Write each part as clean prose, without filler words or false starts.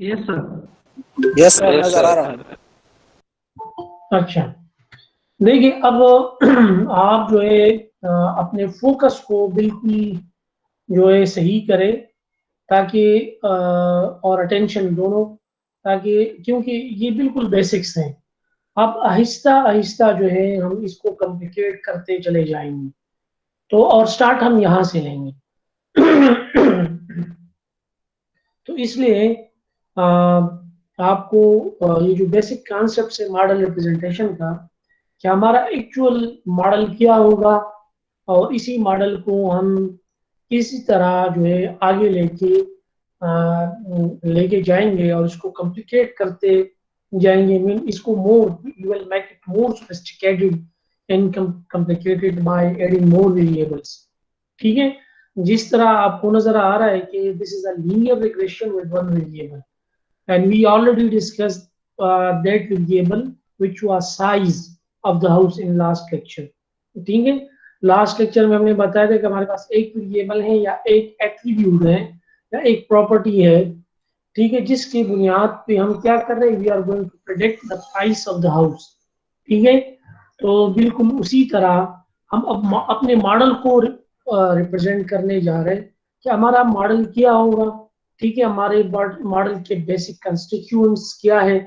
Yes sir. Yes sir, नजर आ रहा हूँ। अच्छा, देखिए अब आप जो है अपने फोकस को बिल्कुल जो है सही करें, ताकि और अटेंशन दोनों, ताकि क्योंकि ये बिल्कुल बेसिक्स हैं। अब आहिस्ता आहिस्ता जो है हम इसको कॉम्प्लिकेट करते चले जाएंगे, तो और स्टार्ट हम यहाँ से लेंगे। तो इसलिए आपको ये जो बेसिक कॉन्सेप्ट है मॉडल रिप्रेजेंटेशन का, कि हमारा एक्चुअल मॉडल क्या होगा, और इसी मॉडल को हम इसी तरह जो है आगे लेके जाएंगे और इसको कॉम्प्लिकेट करते जाएंगे। मीन इसको more, you will make it more sophisticated and complicated by adding more variables. ठीक है, जिस तरह आपको नजर आ रहा है कि this is a linear regression with one variable, and we already discussed that variable which was size of the house in last lecture। ठीक है, लास्ट लेक्चर में हमने बताया था कि हमारे पास एक वेरिएबल है या एक एट्रीब्यूट है या एक प्रॉपर्टी है, ठीक है, जिसकी बुनियाद पे हम क्या कर रहे हैं, we are going to predict the price of the house. ठीक है, तो बिल्कुल उसी तरह हम अब अपने मॉडल को रिप्रेजेंट करने जा रहे हैं कि हमारा मॉडल क्या होगा। ठीक है, हमारे मॉडल के बेसिक कंस्टिट्यूएंट्स क्या है,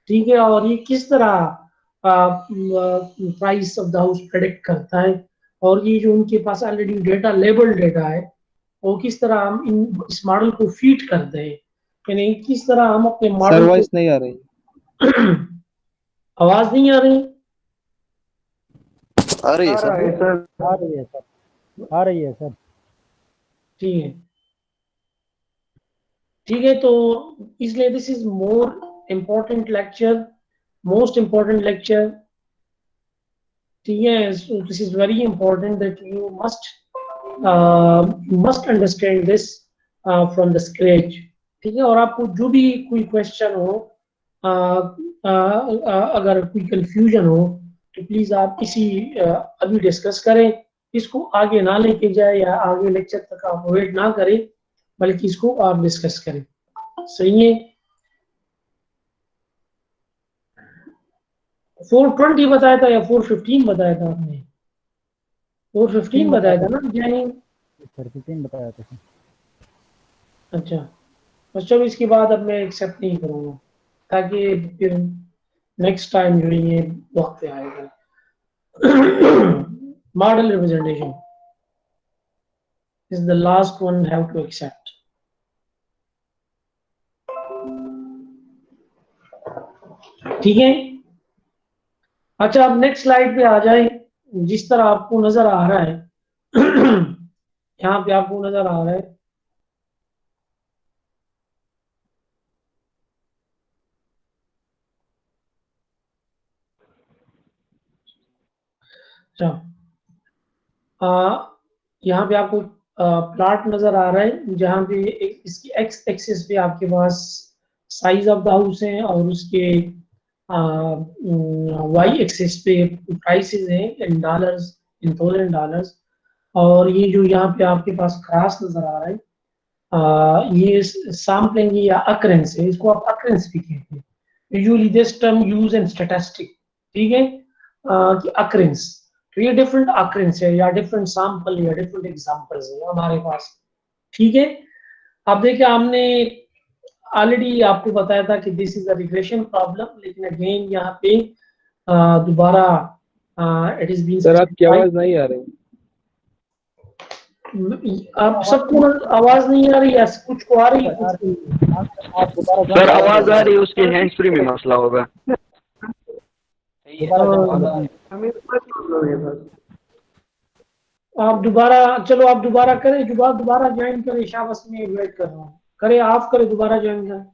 ठीक है, और ये किस तरह price of the house predict करता है, और ये जो उनके पास ऑलरेडी डेटा, लेबल डेटा है, वो किस तरह हम इस मॉडल को फीड करते हैं, यानी किस तरह हम अपने मॉडल वॉइस नहीं आ रही। आवाज नहीं आ रही? आ रही है सर। आ रही है सर। आ रही है सर। ठीक है, ठीक है, तो इसलिए this is more important lecture, most important lecture. ठीक है, so this is very important that you must understand this from the scratch। ठीक है, और आपको जो भी कोई क्वेश्चन हो, अगर कोई कंफ्यूजन हो, तो प्लीज आप इसी अभी डिस्कस करें, इसको आगे ना लेके जाए या आगे लेक्चर तक आप वेट ना करें, बल्कि इसको आप डिस्कस करें। सही है, 420 बताया था या 415 बताया था आपने? 415 बताया था ना यानी? सर 15 बताया था सर। अच्छा, बच्चों इसके बाद अब मैं एक्सेप्ट नहीं करूँगा, ताकि फिर नेक्स्ट टाइम जो ये वक्त पे आएगा। Model representation is the last one have to accept. ठीक है, अच्छा, अब नेक्स्ट स्लाइड पे आ जाए। जिस तरह आपको नजर आ रहा है यहाँ पे आपको नजर आ रहा है, यहाँ पे आपको प्लॉट नजर आ रहा है, जहाँ पे इसकी एक्स एक्सिस पे आपके पास साइज ऑफ द हाउस है, और उसके वाई एक्सिस पे प्राइसेस हैं इन डॉलर्स, इन $1000। और ये जो यहाँ पे आपके पास क्रॉस नजर आ रहा है, ये सैम्पलिंग या अकरेंस है, इसको आप अकरेंस भी कहते हैं। Usually this term use in statistic. ठीक है, कि अकरेंस, तो ये डिफरेंट अकरेंस है या डिफरेंट सैंपल या डिफरेंट एग्जांपल्स है हमारे पास। ठीक है, अब देखिए हमने ऑलरेडी आपको बताया था कि this is a regression problem, लेकिन अगेन यहाँ पे दोबारा इट इज बीइंग। सर आपकी आवाज नहीं आ रही। आप सबको आवाज नहीं आ रही है? कुछ को आ रही है? सर आवाज आ रही है, उसके हैंड्स फ्री में मसला होगा। आप दोबारा, चलो आप दोबारा करें, दोबारा ज्वाइन करें, शाबाश, में वेट कर रहा हूँ, करे ऑफ करे, दोबारा ज्वाइन करें।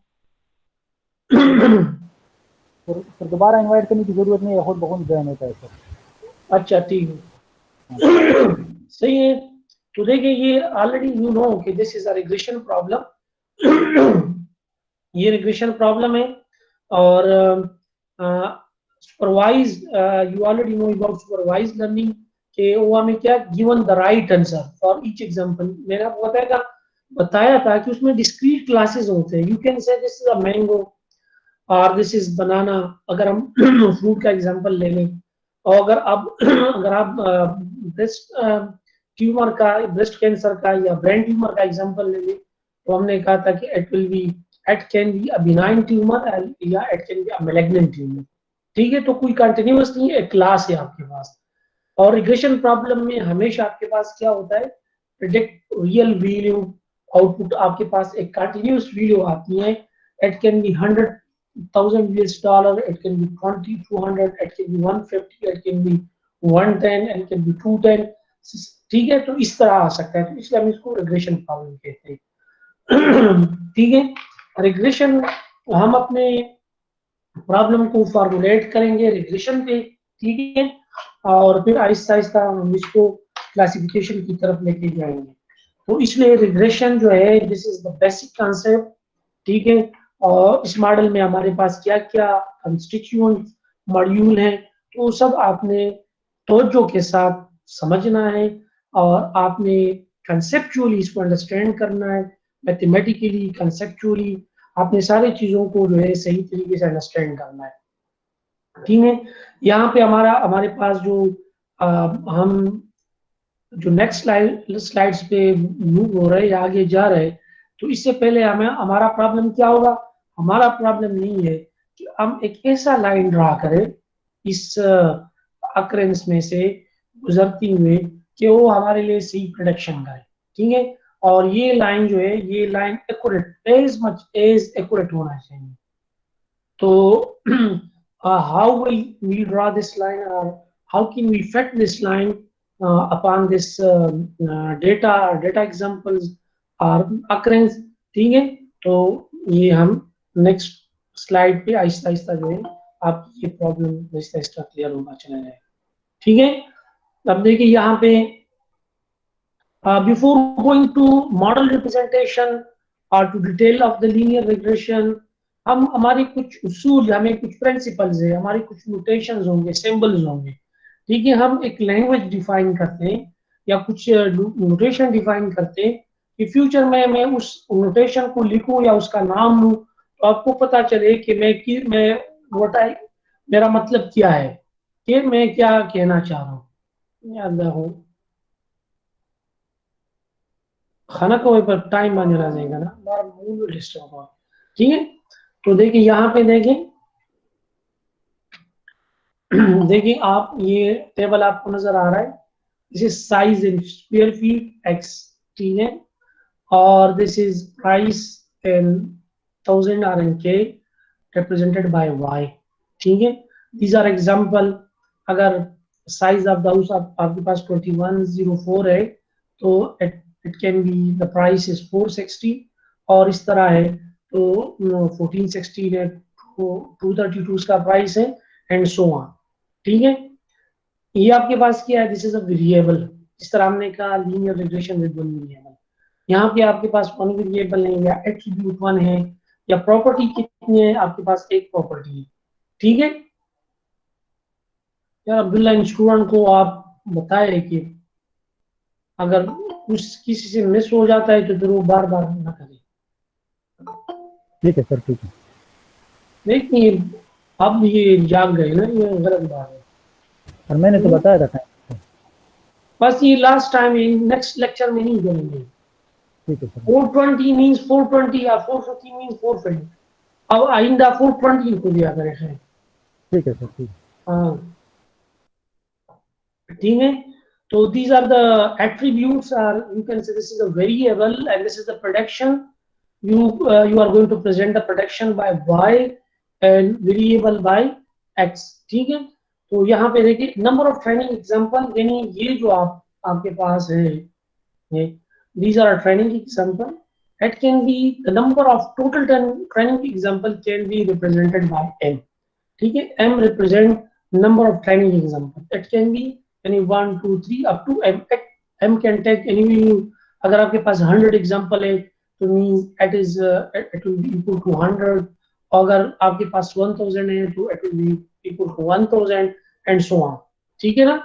सर दोबारा इनवाइट करने की जरूरत नहीं है, खुद बहुत ज्वाइन होता है सर। अच्छा, ठीक है, सही है। तो देखिए, ये ऑलरेडी यू नो कि this is a regression problem. ये रिग्रेशन प्रॉब्लम है, और supervise, you already know about supervise learning, कि वो हमें क्या given the right answer for each example. मैंने आपको बताया था बताया था कि उसमें डिस्क्रीट क्लासेस होते हैं. You can say this is a mango और दिस इज बनाना, अगर हम फ्रूट का एग्जांपल ले लें. और अगर आप ब्रेस्ट ट्यूमर का, ब्रेस्ट कैंसर का या ब्रेन ट्यूमर का एग्जांपल ले लें, तो हमने कहा था कि it can be a benign tumour या it can be a malignant tumour. ठीक है, तो कोई कंटिन्यूअस नहीं है, एक क्लास है आपके पास. और रिग्रेशन प्रॉब्लम में हमेशा आपके पास क्या होता है, प्रिडिक्ट रियल वैल्यू आउटपुट. आपके पास एक कंटिन्यूअस वैल्यू आती है. It can B 100,000 US dollar, it can be 20, 200, it can be 150, it can be 110, it can be 210. ठीक है, तो इस तरह आ सकता है, तो इसलिए हम इसको रिग्रेशन प्रॉब्लम कहते हैं. ठीक है, रिग्रेशन हम अपने प्रॉब्लम को फॉर्मुलेट करेंगे रिग्रेशन पे. ठीक है, और फिर आहिस्ता आहिस्ता हम इसको क्लासिफिकेशन की तरफ लेके जाएंगे. तो इसलिए रिग्रेशन जो है, this is the basic concept. ठीक है, और इस मॉडल में हमारे पास क्या क्या कंस्टिट्यूएंट मॉड्यूल हैं, तो सब आपने तवज्जो के साथ समझना है और आपने कंसेप्चुअली इसको अंडरस्टैंड करना है. मैथमेटिकली, कंसेप्चुअली आपने सारी चीज़ों को जो है सही तरीके से अंडरस्टैंड करना है. ठीक है, यहाँ पे हमारे पास जो हम जो नेक्स्ट स्लाइड्स पे मूव हो रहे हैं या आगे जा रहे हैं, तो इससे पहले हमें हमारा प्रॉब्लम क्या होगा. हमारा प्रॉब्लम नहीं है कि हम एक ऐसा लाइन ड्रा करें इस अक्रेंस में से गुजरती हुए कि वो हमारे लिए सही प्रोडक्शन का है. ठीक है, और ये लाइन जो है, ये line accurate, as much as accurate होना चाहिए. तो how will we draw this line, or how can we fit this line upon this data examples or occurrence. ठीक है, तो ये हम नेक्स्ट स्लाइड पे आहिस्ता आहिस्ता जो है आप ये प्रॉब्लम आहिस्ता आहिस्ता क्लियर होगा चला जाएगा. ठीक है, अब देखिए यहाँ पे before going to model representation or to detail of the linear regression, हम हमारी कुछ उसूल, हमें कुछ प्रिंसिपल्स है, हमारी कुछ नोटेशंस होंगे, सिंबल्स होंगे. ठीक है, हम एक लैंग्वेज डिफाइन करते हैं या कुछ नोटेशन डिफाइन करते हैं कि फ्यूचर में मैं उस नोटेशन को लिखूं या उसका नाम लूं, तो आपको पता चले कि मैं बताए मेरा मतलब क्या है, कि मैं क्या कहना चाह रहा हूँ. याद हो खाना को पर टाइम आने रह जाएगा ना, हमारा मूड डिस्टर्ब होगा. ठीक है, तो देखिए यहाँ पे देखिए देखिए आप, ये टेबल आपको नजर आ रहा है. This is size in square feet X. ठीक है, और this is price in 1000 or in K represented by Y. ठीक है, दीज आर एग्जांपल. अगर साइज ऑफ द हाउस आपके पास 2104 है, तो it can be the price is 460. और इस तरह है तो 1460 है, 232 का प्राइस है, एंड सो ऑन. ठीक है, ये आपके पास क्या है, दिस इज अ वेरिएबल. इस तरह हमने कहा linear regression with one variable. यहाँ पे आपके पास वन वेरिएबल है या एट्रीब्यूट वन है, या प्रॉपर्टी कितनी है, आपके पास एक प्रॉपर्टी है. ठीक है यार, अब्दुल्ला, इन स्टूडेंट को आप बताए कि अगर कुछ किसी से मिस हो जाता है तो फिर वो बार बार ना करे. ठीक है सर, ठीक है. देखिए अब ये जाग गए ना, ये गलत बात है. और मैंने तो बताया था. बस ये लास्ट टाइम, नेक्स्ट लेक्चर में नहीं करेंगे. ठीक है सर. 420 मीन्स 420 या 450 मीन्स 450. अब आइंदा 420 को दिया करें. ठीक है सर, ठीक है. हाँ, ठीक है, तो these are the attributes, or you can say this is a variable and this is the prediction. You are going to present the prediction by y and variable by x. ठीक है, तो यहाँ पे देखिए नंबर ऑफ ट्रेनिंग एग्जांपल, यानी ये जो आपके पास है, ये these are training example. It can be the number of total training example can be represented by m. ठीक है, m represent number of training example. It can be any 1 2 3 up to m. M can take any. अगर आपके पास 100 example है तो means it will be equal to 100. अगर आपके पास 1000 है तो it will be equal to 1000 and so on. ठीक है ना.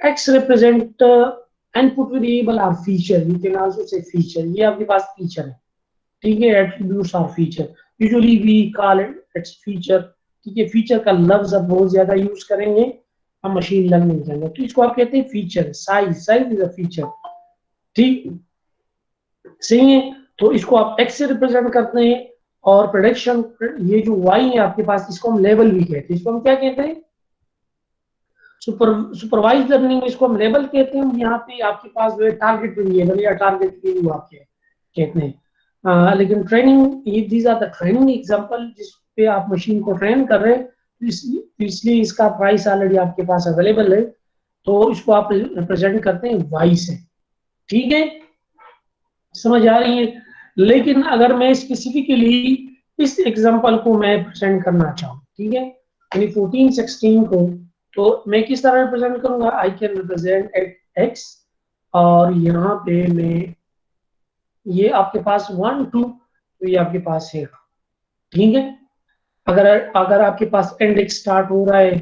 X represent input variable or feature, you can also say feature, ये आपके पास फीचर है, ठीक है। Attributes or feature, usually we call its feature, ठीक है। फीचर का लफ्ज अब बहुत ज्यादा यूज करेंगे हम मशीन लर्निंग के अंदर, तो इसको आप कहते हैं feature. Size is a feature, ठीक, सही है। तो इसको आप एक्स से रिप्रेजेंट करते हैं, और प्रेडिक्शन, ये जो वाई है आपके पास, इसको हम लेवल भी कहते हैं। इसको हम क्या कहते हैं? सुपरवाइज लर्निंग में इसको हम लेवल कहते हैं। यहाँ पे आपके पास जो है टारगेट वेरिएबल या टारगेट वैल्यू आप कहते हैं। लेकिन ट्रेनिंग, ये these are the training example, जिस पे आप मशीन को ट्रेन कर रहे हैं, तो इसलिए इसका प्राइस ऑलरेडी आपके पास अवेलेबल है, तो इसको आप रिप्रेजेंट करते हैं वाई से, ठीक है, समझ आ रही है। लेकिन अगर मैं स्पेसिफिकली इस एग्जांपल को मैं प्रेजेंट करना चाहूँ, ठीक है, यानी 14 16 को, तो मैं किस तरह रिप्रेजेंट करूंगा? I can represent at X, और यहाँ पे मैं, ये आपके पास 1 2, तो ये आपके पास है 2, ठीक है। अगर आपके पास एंड एक्स स्टार्ट हो रहा है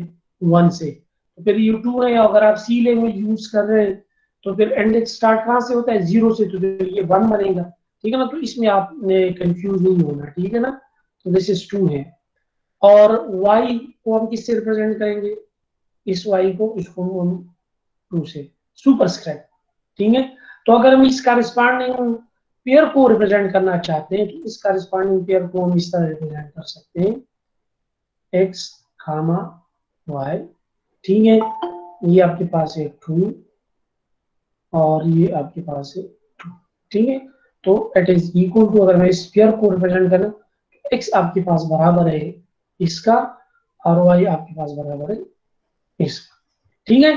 1 से, तो फिर ये 2 है। अगर आप सी लैंग्वेज यूज कर रहे हैं, तो फिर एंड एक्स स्टार्ट कहाँ से होता है? 0 से, तो फिर ये 1 बनेगा, ठीक है ना। तो इसमें आपने कंफ्यूज नहीं होना, ठीक है ना। तो दिस इज 2 है। और y को हम किससे रिप्रेजेंट करेंगे? इस y को, इसको हम 2 से, सुपरस्क्रिप्ट, ठीक है। तो अगर हम इस कॉरेस्पॉन्डिंग पेयर को रिप्रेजेंट करना चाहते हैं, तो इस कॉरेस्पॉन्डिंग पेयर को हम इस तरह रिप्रेजेंट कर सकते हैं, x, y, ठीक है। ये आपके पास है 2, और ये आपके पास है 2, ठीक है। तो इट इज इक्वल टू, अगर मैं इस पेयर को रिप्रेजेंट करूं, x आपके पास बराबर है इसका, और y आपके पास बराबर है इसका, ठीक है।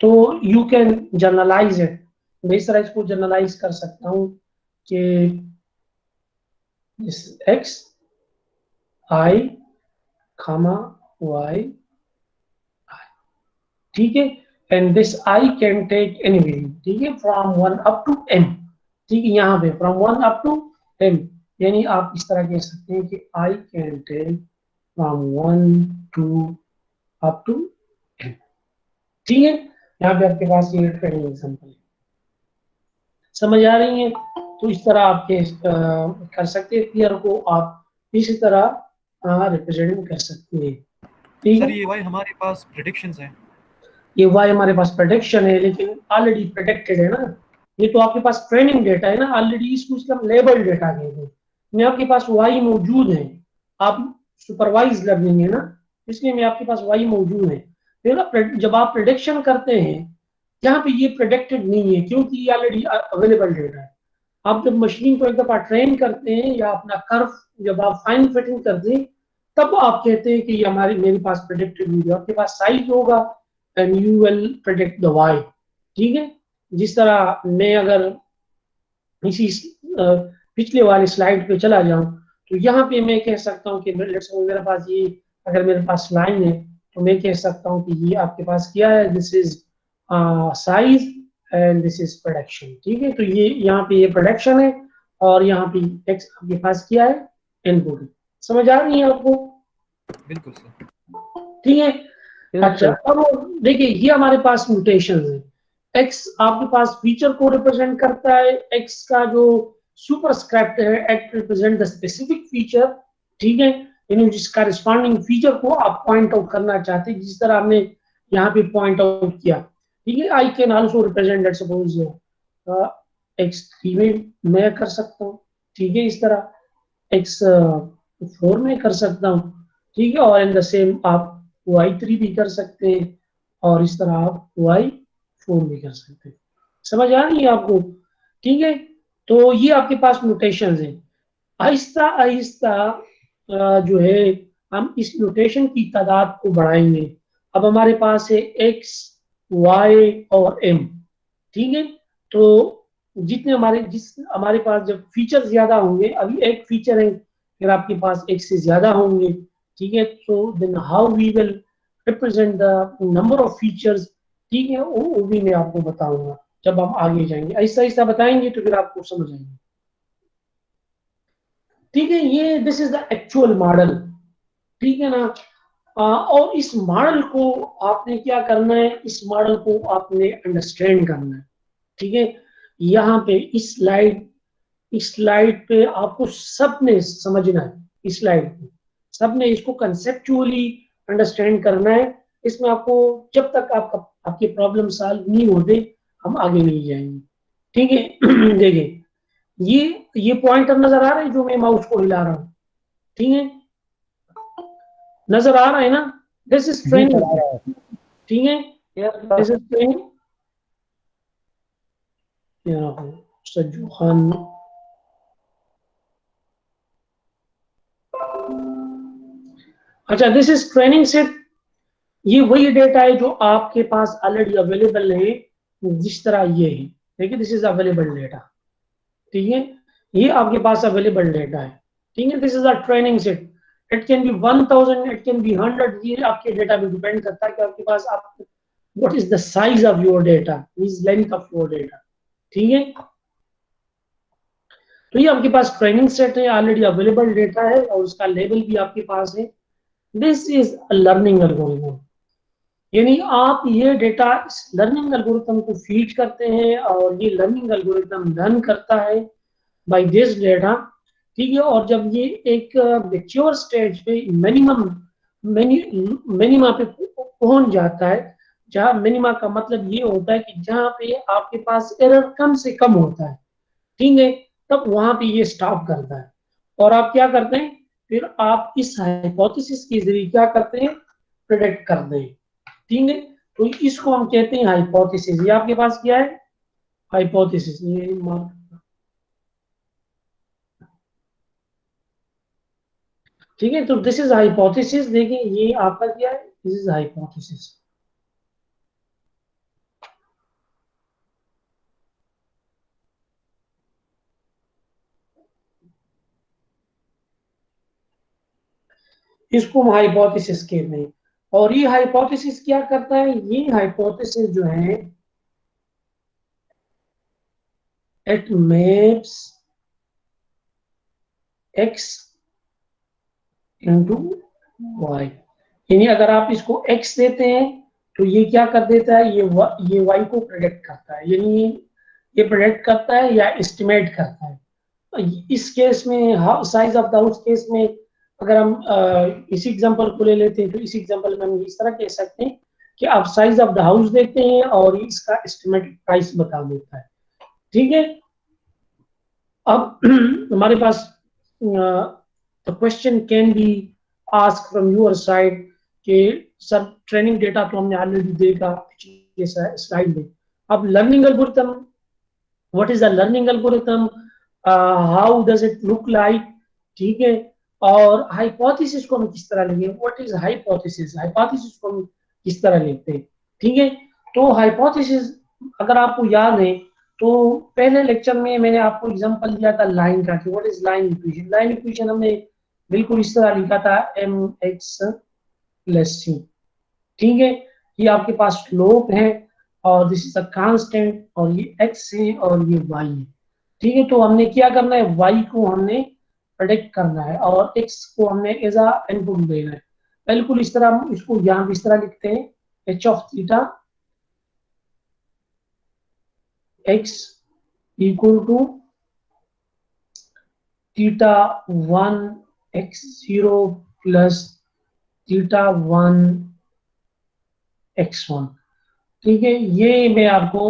तो यू कैन जनरलाइज इट, मैं इस तरह इसको जनरलाइज कर सकता हूं कि इस x i comma y, ठीक है, and this i can take any value, ठीक है, फ्रॉम 1 अप टू m, ठीक है। यहाँ पे फ्रॉम 1 अप टू m, यानी आप इस तरह कह सकते हैं कि i can take from 1 to up to m, ठीक है। यहाँ पे आपके पास ये ट्रेनिंग एग्जांपल है, समझ आ रही है। तो इस तरह आप कर सकते हैं, पेयर को आप इसी तरह रिप्रेजेंट कर सकते हैं, ठीक सर है। ये वाई हमारे पास प्रेडिक्शंस हैं, ये वाई हमारे पास प्रेडिक्शन है, लेकिन ऑलरेडी प्रेडिक्टेड है ना, ये तो आपके पास ट्रेनिंग डेटा है ना ऑलरेडी, इसको इसका लेबल डेटा कहते हैं। मैं आपके पास वाई मौजूद है, आप सुपरवाइज लर्निंग है ना, इसलिए मैं आपके पास वाई मौजूद है। फिर जब आप प्रेडिक्शन करते हैं, यहाँ पे ये प्रेडिक्टेड नहीं है, क्योंकि ये ऑलरेडी अवेलेबल डेटा है। आप जब मशीन को एक दफा ट्रेन करते हैं, या अपना कर्व जब आप फाइन फिटिंग करते हैं, तब आप कहते हैं कि ये हमारी, मेरे पास प्रेडिक्टेड वीडियो, आपके पास साइज होगा and you will predict the Y, ठीक है। जिस तरह मैं अगर इसी पिछले वाले स्लाइड पे चला जाऊं, तो यहाँ पे मैं कह सकता हूँ कि मेरे पास ये, अगर मेरे पास लाइन है, तो मैं कह सकता हूँ कि ये आपके पास क्या है, this is size and this is production, ठीक है। तो ये यहाँ पे ये प्रोडक्शन है, और यहाँ पे एक्स आपके पास क्या है? इनपुट। समझ आ रही है आपको? बिल्कुल सर। ठीक है। अच्छा, अब देखिए ये हमारे पास म्यूटेशन है। एक्स आपके पास फीचर को रिप्रेजेंट करता है, एक्स का जो सुपरस्क्रिप्ट है act represent the specific feature, ठीक है। यानी जिस कॉरेस्पॉन्डिंग फीचर को आप पॉइंट आउट करना चाहते हैं, जिस तरह आपने यहाँ पे पॉइंट आउट किया, ठीक है। I can also represent that, suppose x3 में मैं कर सकता हूँ, ठीक है, इस तरह x4 में कर सकता हूँ, ठीक है। और इन द सेम आप y3 भी कर सकते हैं, और इस तरह आप y4 भी कर सकते हैं। समझ आ रही है आपको? ठीक है। तो ये आपके पास म्यूटेशन है। आहिस्ता आहिस्ता जो है हम इस म्यूटेशन की तादाद को बढ़ाएंगे। अब हमारे पास है x, y और m, ठीक है। तो जिस हमारे पास जब फीचर ज्यादा होंगे, अभी एक फीचर है, फिर आपके पास एक से ज्यादा होंगे, ठीक है। तो then how we will represent the number of features, ठीक है, वो भी मैं आपको बताऊंगा जब हम आगे जाएंगे। ऐसा ऐसा बताएंगे तो फिर आपको समझ आएंगे, ठीक है। ये this is the actual model, ठीक है ना। और इस मॉडल को आपने क्या करना है, इस मॉडल को आपने अंडरस्टैंड करना है, ठीक है, यहाँ पे इस स्लाइड पे आपको सबने समझना है, इस स्लाइड पे सबने इसको कंसेप्चुअली अंडरस्टैंड करना है। इसमें आपको जब तक आपके प्रॉब्लम सॉल्व नहीं होते हम आगे नहीं जाएंगे। ठीक है देखिए ये पॉइंटर नजर आ रहा है जो मैं माउस को हिला रहा हूँ, ठीक है, नजर आ रहा है ना, दिस इज जी ट्रेनिंग, सर आ रहा है। ठीक है, Yes, sir. This is training. Sajju Khan, अच्छा दिस इज ट्रेनिंग सेट। ये वही डेटा है जो आपके पास ऑलरेडी अवेलेबल है, जिस तरह ये है, देखिए दिस इज अवेलेबल डेटा, ठीक है, ये आपके पास अवेलेबल डेटा है, ठीक है, this is a training set. It can B 1000, it can B 100, ये आपके डेटा पे डिपेंड करता है कि आपके पास आप what is the size of your data, is length of your data, ठीक है। तो ये आपके पास ट्रेनिंग सेट है, ऑलरेडी अवेलेबल डेटा है और उसका लेवल भी आपके पास है। This is a learning algorithm, यानी आप ये डेटा इस लर्निंग एल्गोरिथम को फीड करते हैं और ये लर्निंग एल्गोरिथम लर्न करता है बाय दिस डेटा, ठीक है। और जब ये एक मैच्योर स्टेज पे मिनिमा पे पहुंच जाता है, जहां मिनिमा का मतलब ये होता है कि जहां पे आपके पास एरर कम से कम होता है, ठीक है, तब वहां पे ये स्टॉप करता है। और आप क्या करते हैं, फिर आप इस हाइपोथेसिस के जरिए क्या करते हैं, प्रेडिक्ट करते हैं, ठीक है। तो इसको हम कहते हैं हाइपोथेसिस। ये आपके पास क्या है, हाइपोथेसिस, ये ठीक है। तो दिस इज हाइपोथेसिस, देखिए ये आपका क्या है, दिस इज हाइपोथेसिस। इसको हम हाइपोथेसिस कहते हैं। और ये हाइपोथेसिस क्या करता है, ये हाइपोथेसिस जो है it maps x into y, यानी अगर आप इसको x देते हैं तो ये क्या कर देता है, ये y को प्रेडिक्ट करता है, यानी ये प्रेडिक्ट करता है या एस्टिमेट करता है। इस केस में size of the house case में अगर हम इसी एग्जांपल को ले लेते हैं तो इस एग्जांपल में हम इस तरह कह सकते हैं कि आप साइज ऑफ द हाउस देखते हैं और इसका एस्टिमेटेड प्राइस बता देता है, ठीक है। अब हमारे पास the question can be ask from your side कि सर ट्रेनिंग डेटा तो हमने ऑलरेडी देखा पिछले स्लाइड में, अब learning algorithm, what is the learning algorithm, how does it look like, ठीक है। और हाइपोथेसिस को हम किस तरह लेंगे, व्हाट इज हाइपोथेसिस, हाइपोथेसिस को हम किस तरह लेते हैं, ठीक है। तो हाइपोथेसिस अगर आपको याद है तो पहले लेक्चर में मैंने आपको एग्जांपल दिया था लाइन का, कि what is line equation. Line equation हमने बिल्कुल इस तरह लिखा था mx प्लस सी, ठीक है। ये आपके पास स्लोप है और दिस इज अ कांस्टेंट और ये x है और ये y है, ठीक है। तो हमने क्या करना है, y को हमने प्रेडिक्ट करना है और x को हमने एज अ इनपुट देना है। बिल्कुल इस तरह हम इसको यहाँ भी इस तरह लिखते हैं, h of theta x equal to theta 1 x0 plus theta 1 x1, ठीक है। ये मैं आपको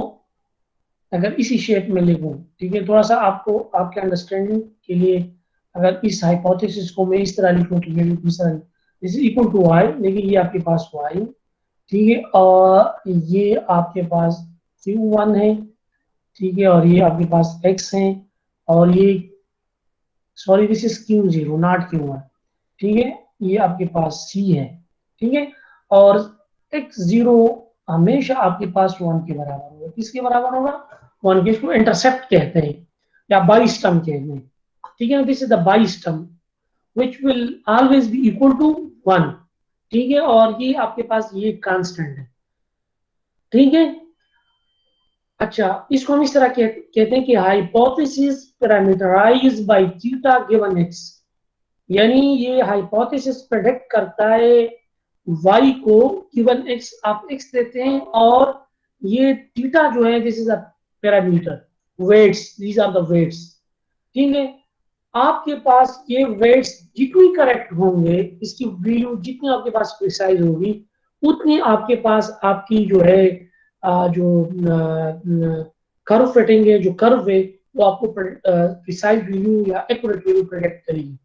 अगर इसी शेप में लिखूं, ठीक है, थोड़ा सा आपको आपके अंडरस्टैंडिंग के लिए अगर इस हाइपोथेसिस को मैं इस तरह लिखूं तो ये इस तरह, this is equal to y, देखिए ये आपके पास y, ठीक है, और ये आपके पास q1 है, ठीक है, और ये आपके पास x है, और ये sorry this is q0 not q1, ठीक है, ये आपके पास c है, ठीक है। और x0 हमेशा आपके पास 1 के बराबर होगा, किसके बराबर होगा, 1 के, इसको इंटरसेप्ट कहते हैं या बाइस टर्म कहते हैं, ठीक है। This is the bias term which will always be equal to 1, ठीक है, और ये आपके पास ये कांस्टेंट है, ठीक है। अच्छा इसको हम इस तरह कहते हैं कि hypothesis parameterized by theta given x, यानी ये हाइपोथेसिस प्रेडिक्ट करता है y को गिवन x, आप x देते हैं और ये थीटा जो है this is a parameter weights, these are the weights, ठीक है। आपके पास ये वेट्स जितनी करेक्ट होंगे, इसकी वैल्यू जितनी आपके पास प्रिसाइज होगी, उतनी आपके पास आपकी जो है जो कर्व फिटिंग है, जो कर्व है वो आपको प्रिसाइज वैल्यू या एक्यूरेट वैल्यू प्रेडिक्ट करेगी,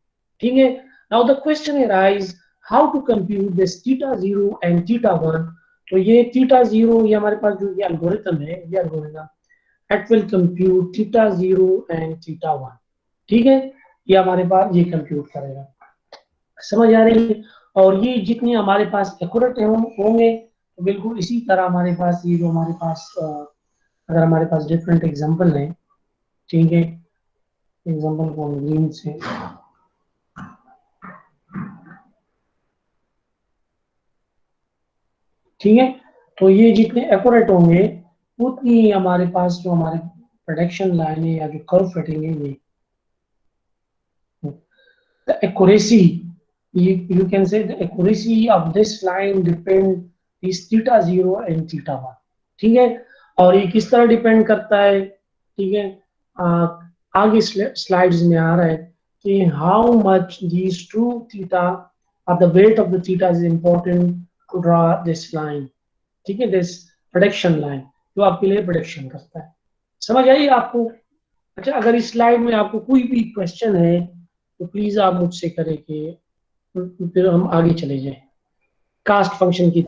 ठीक है। Now the question arise how to compute this theta 0 and theta 1। तो ये थीटा 0, ये हमारे पास जो ये एल्गोरिथम है, ये algorithm it will compute theta 0 and theta 1, ठीक है। ये हमारे पास ये कंप्यूट करेगा, समझ आ रही है। और ये जितने हमारे पास एक्यूरेट होंगे, तो बिल्कुल इसी तरह हमारे पास ये जो हमारे पास अगर हमारे पास डिफरेंट एग्जांपल है, ठीक है, एग्जांपल को ग्रीन से, ठीक है। तो ये जितने एक्यूरेट होंगे उतनी हमारे पास जो हमारे प्रेडिक्शन लाइन है या जो कर्व फिटिंग है, ये the accuracy, you can say the accuracy of this line depend is theta 0 and theta 1, ठीक है। और ये किस तरह डिपेंड करता है, ठीक है, आगे स्लाइड्स में आ रहा है कि how much these two theta or the weight of the theta is important to draw this line, ठीक है, this prediction line जो आपके लिए प्रेडिक्शन करता है। समझ आई आपको? अच्छा, अगर इस स्लाइड में आपको कोई भी क्वेश्चन है तो प्लीज आप मुझसे करें कि फिर हम आगे चले जाएं कास्ट फंक्शन की।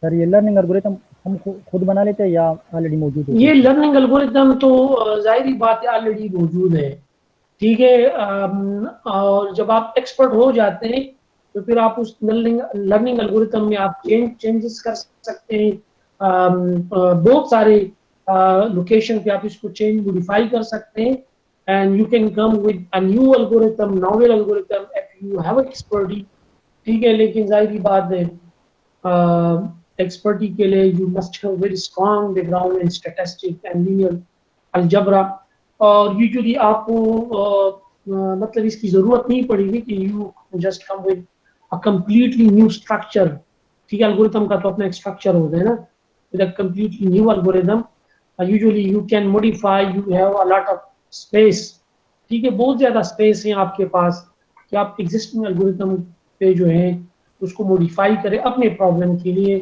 सर ये लर्निंग एल्गोरिथम हम खुद बना लेते हैं या ऑलरेडी मौजूद है? ये लर्निंग एल्गोरिथम तो जाहिर बात है ऑलरेडी मौजूद है, ठीक है। और जब आप एक्सपर्ट हो जाते हैं तो फिर आप उस लर्निंग एल्गोरिथम में आप चेंजेस कर सकते हैं, बहुत सारे लोकेशन पे आप इसको चेंज मॉडिफाई कर सकते हैं, and you can come with a new algorithm, novel algorithm if you have expertise, ठीक है। लेकिन जाहिर बात है एक्सपर्टी के लिए you must have very strong background in statistics and linear algebra, और यूजुअली आपको मतलब इसकी जरूरत नहीं पड़ेगी कि you just come with a completely new structure, ठीक है। एल्गोरिथम का तो अपना एक स्ट्रक्चर होता है ना, with a completely new algorithm usually you can modify, you have a lot of space, ठीक है, बहुत ज्यादा स्पेस है आपके पास कि आप एग्जिस्टिंग एल्गोरिथम पे जो है उसको मॉडिफाई करें अपने प्रॉब्लम के लिए।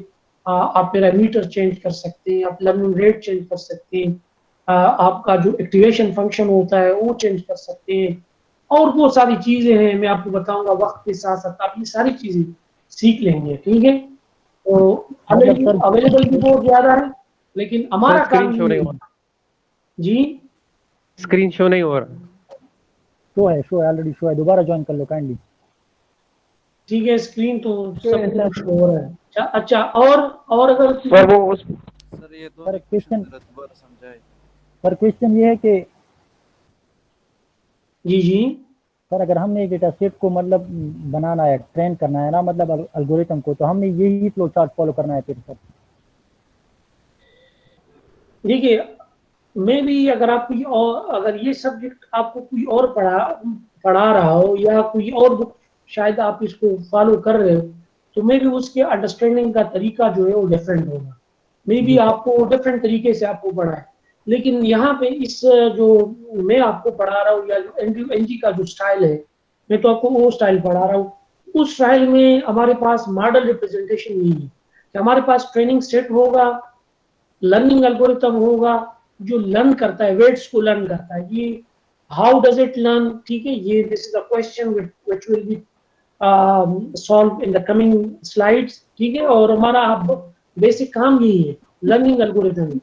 आप पैरामीटर चेंज कर सकते हैं, आप लर्निंग रेट चेंज कर सकते हैं, आपका जो एक्टिवेशन फंक्शन होता है वो चेंज कर सकते हैं, और बहुत सारी चीजें हैं, मैं आपको बताऊंगा वक्त के साथ साथ आप ये सारी चीजें सीख लेंगे, ठीक है। तो अवेलेबल भी बहुत ज्यादा है, लेकिन हमारा काम जी स्क्रीन शो नहीं हो रहा। शो है ऑलरेडी शो है, दोबारा ज्वाइन कर लो काइंडली। ठीक है, स्क्रीन तो सब शो हो रहा है। अच्छा, और अगर सर वो उस सर ये दो क्वेश्चन दोबारा समझाए। पर क्वेश्चन ये है कि जी सर अगर हमने एक डेटा सेट को मतलब बनाना है, ट्रेन करना है ना, मतलब एल्गोरिथम को, तो हमने यही फ्लो चार्ट फॉलो करना है फिर सर? देखिए, मे भी अगर आप कोई और, अगर ये सब्जेक्ट आपको कोई और पढ़ा रहा हो या कोई और बुक शायद आप इसको फॉलो कर रहे हो, तो मे भी उसके अंडरस्टैंडिंग का तरीका जो है वो डिफरेंट होगा, मे भी आपको डिफरेंट तरीके से आपको पढ़ा है। लेकिन यहाँ पे इस जो मैं आपको पढ़ा रहा हूँ या जो एनजी का जो स्टाइल है, मैं तो आपको वो स्टाइल पढ़ा रहा हूँ। उस स्टाइल में हमारे पास मॉडल रिप्रेजेंटेशन नहीं है कि हमारे पास ट्रेनिंग सेट होगा, लर्निंग एल्गोरिथम होगा जो लर्न करता है, वेट्स को लर्न करता है। ये हाउ डज इट लर्न, ठीक है, ये this is a question which will be solve in the coming slides, ठीक है। और हमारा बेसिक काम यही है, लर्निंग एल्गोरिथम,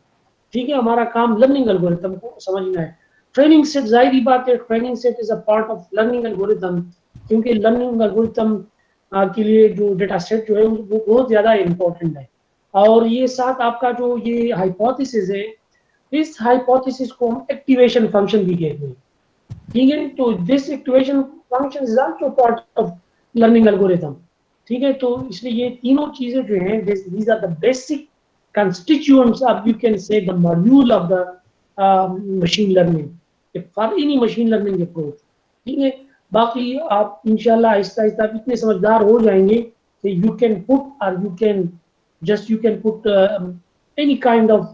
ठीक है, हमारा काम लर्निंग एल्गोरिथम को समझना है। ट्रेनिंग सेट, जाहिर ही बात है, training set is a part of learning algorithm, क्योंकि लर्निंग एल्गोरिथम के लिए जो डेटा सेट जो है वो बहुत ज्यादा इंपॉर्टेंट है। और ये साथ आपका जो ये हाइपोथेसिस है, इस हाइपोथेसिस को हम एक्टिवेशन फंक्शन भी कहते हैं, ठीक है। तो this activation function is also part of learning algorithm, ठीक है। तो इसलिए ये तीनों चीजें जो हैं, these are the basic constituents of, you can say, the module of the machine learning for any machine learning approach, ठीक है। बाकी आप इंशाल्लाह आहिस्ता आहिस्ता इतने समझदार हो जाएंगे कि you can put any kind of